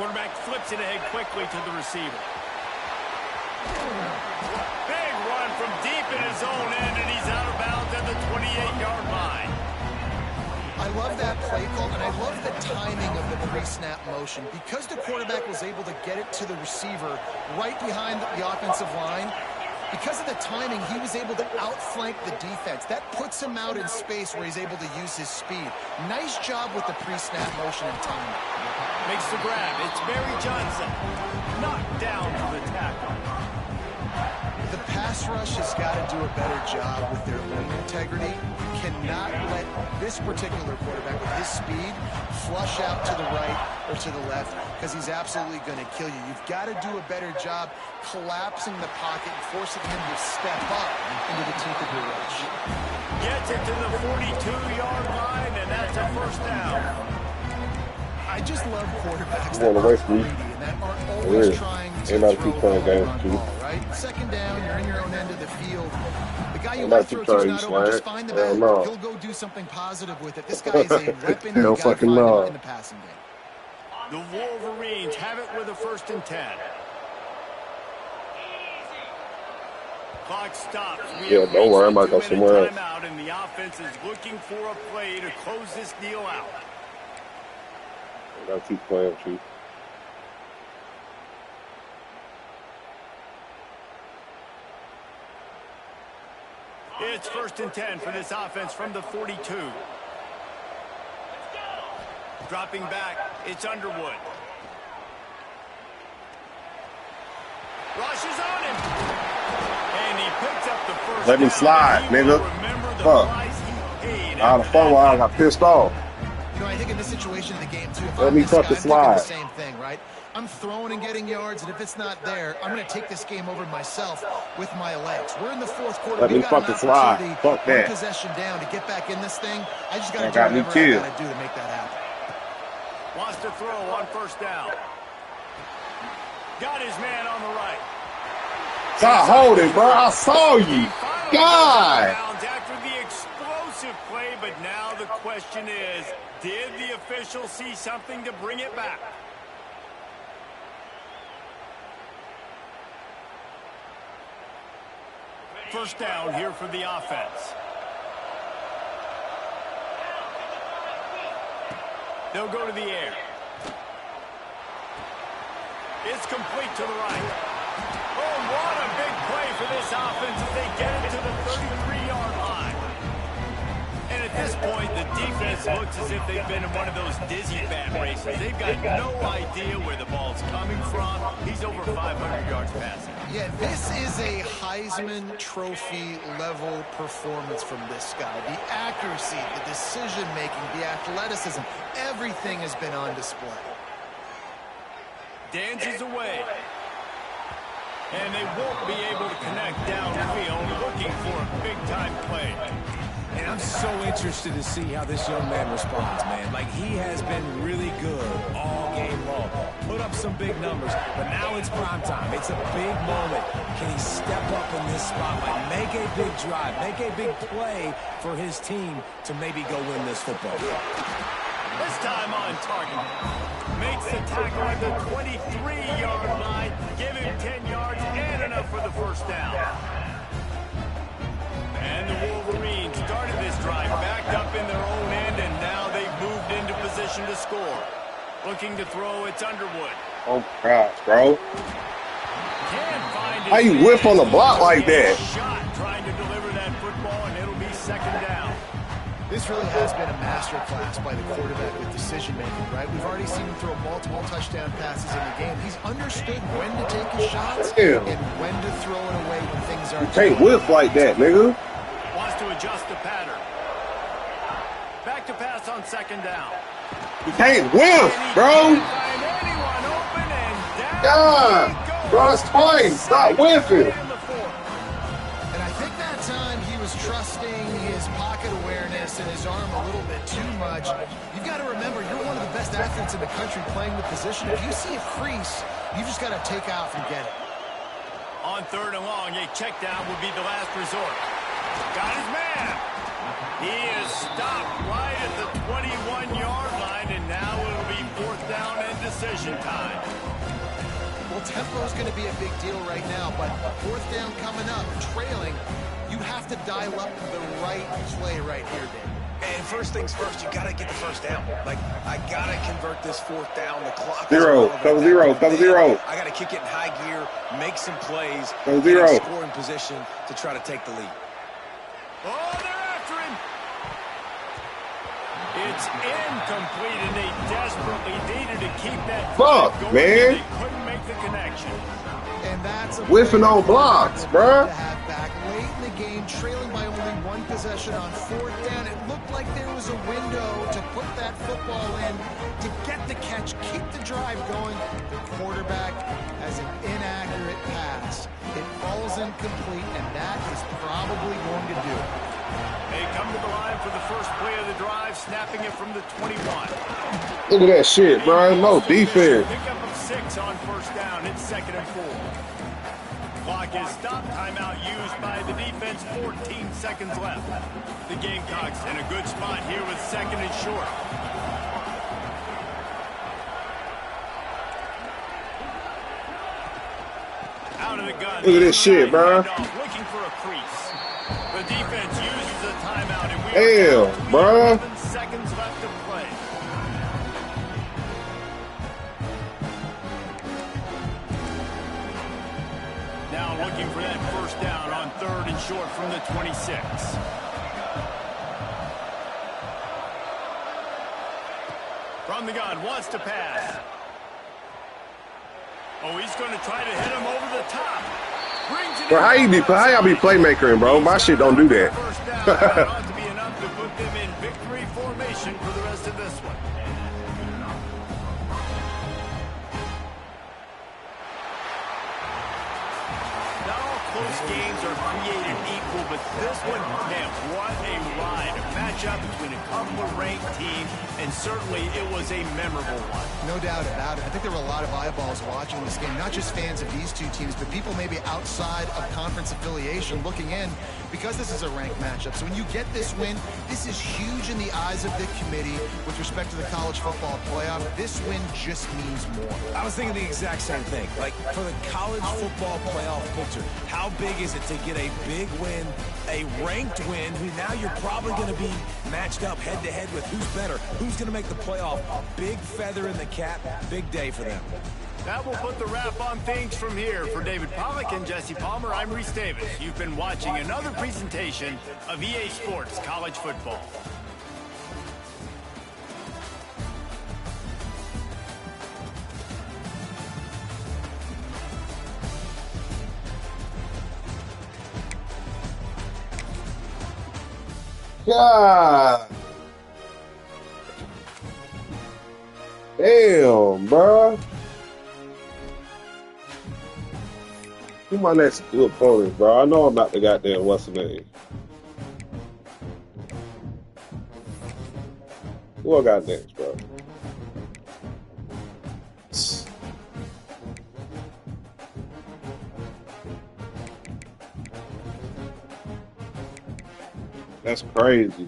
Quarterback flips it ahead quickly to the receiver. Big run from deep in his own end, and he's out of bounds at the 28-yard line. I love that play call, and I love the timing of the pre-snap motion. Because the quarterback was able to get it to the receiver right behind the offensive line, because of the timing, he was able to outflank the defense. That puts him out in space where he's able to use his speed. Nice job with the pre-snap motion and timing. Makes the grab. It's Barry Johnson. Knocked down to the tackle. The pass rush has got to do a better job with their lane integrity. You cannot let this particular quarterback with his speed flush out to the right or to the left because he's absolutely going to kill you. You've got to do a better job collapsing the pocket and forcing him to step up into the teeth of your rush. Gets it to the 42-yard line, and that's a 1st down. I just love quarterbacks that are greedy and that aren't always trying to throw the run ball, right? 2nd down, you're in your own end of the field. The guy you want to throw to is not open. Just find the man. He'll go do something positive with it. This guy is a weapon. You got to find him in the passing game. The Wolverines have it with a 1st and 10. Clock stops. Yeah, don't worry, I might go somewhere else. Timeout, and the offense is looking for a play to close this deal out. I gotta keep playing, Chief. It's 1st and 10 for this offense from the 42. Dropping back, it's Underwood. Rushes on him. And he picks up the 1st Let me slide, nigga. Fuck. Out of fumble, I got pissed off. You know, I think in this situation in the game, too, if Let I'm me this fucking guy, I'm slide. thinking the same thing, right? I'm throwing and getting yards, and if it's not there, I'm going to take this game over myself with my legs. We're in the 4th quarter. Let me fucking slide. Fuck that. One possession down to get back in this thing. I just got to do got me whatever I killed. got to do to make that happen. Wants to throw on 1st down. Got his man on the right. Stop holding, bro. I saw you. God. After the explosive play, but now the question is, did the official see something to bring it back? First down here for the offense. They'll go to the air. It's complete to the right. Oh, what a big play for this offense as they get it to the 33-yard line. And at this point, the defense looks as if they've been in one of those dizzy bat races. They've got no idea where the ball's coming from. He's over 500 yards passing. Yeah, this is a Heisman Trophy level performance from this guy. The accuracy, the decision-making, the athleticism, everything has been on display. Dances away. And they won't be able to connect downfield, looking for a big-time play. And I'm so interested to see how this young man responds, man. Like, he has been really good all game long. Put up some big numbers, but now it's prime time. It's a big moment. Can he step up in this spotlight, make a big drive, make a big play for his team to maybe go win this football game? This time on target. Makes the tackle at the 23-yard line. Give him 10 yards and enough for the first down. And the Wolverines started this drive backed up in their own end, and now they've moved into position to score. Looking to throw, it's Underwood. Oh, gosh, bro. Can't find How you whiff on the block like that? Shot trying to deliver that football, and it'll be second down. This really has been a masterclass by the quarterback with decision-making, right? We've already seen him throw multiple touchdown passes in the game. He's understood when to take his shots and when to throw it away when things aren't. You can't whiff like that, nigga. Wants to adjust the pattern. Back to pass on second down. You can't whiff, bro. God, bro, it's fine. Stop whiffing. And I think that time he was trusting his pocket awareness and his arm a little bit too much. You've got to remember, you're one of the best athletes in the country playing the position. If you see a crease, you just got to take off and get it. On third and long, a check down will be the last resort. Got his man. He is stopped right at the 21-yard line, and now it'll be fourth down and decision time. Well, tempo is going to be a big deal right now, but fourth down coming up, trailing, you have to dial up the right play right here, Dave. And first things first, you got to get the first down. Like, I got to convert this fourth down. The clock zero, double zero, double zero. I got to kick it in high gear, make some plays, double zero. Scoring position to try to take the lead. Oh, they're after him. It's incomplete, and they desperately needed to keep that fuck, going, man. They couldn't make the connection. And that's a whiffing on blocks, bruh. To have back late in the game, trailing by only one possession on fourth down. It looked like there was a window to put that football in, to get the catch, keep the drive going. The quarterback has an inaccurate pass. It falls incomplete, and that is probably going to do it. They come to the line for the first play of the drive, snapping it from the 21. Look at that shit, bro. No defense. Pickup of 6 on first down. It's second and 4. Clock is stopped. Timeout used by the defense. 14 seconds left. The Gamecocks in a good spot here with second and short. Out of the gun. Look at this shit, bro. Looking for a crease. The defense uses a timeout, and we damn, bro. 7 seconds left to play. Now looking for that first down on third and short from the 26. From the gun, wants to pass. Oh, he's going to try to hit him over the top. Bro, how y'all be playmaking, bro? My shit don't do that. First down ought to be enough to put them in victory formation for the rest of this one. Now close games are created equal, but this one, man, what a ride. A matchup between a couple of ranked teams, and certainly it was a memorable one. No doubt about it. I think there were a lot of eyeballs watching this game, not just fans of these two teams, but people maybe outside of conference affiliation looking in because this is a ranked matchup. So when you get this win, this is huge in the eyes of the committee with respect to the college football playoff. This win just means more. I was thinking the exact same thing. Like, for the college football playoff picture, how big is it to get a big win, a ranked win, who now you're probably going to be matched up head-to-head with who's better, who's going to make the playoff. Big feather in the cap, big day for them. That will put the wrap on things from here. For David Pollack and Jesse Palmer, I'm Reese Davis. You've been watching another presentation of EA Sports College Football. God damn, bro. Who my next two opponents, bro? I know I'm not the goddamn what's the name. Who I got next, bro? That's crazy.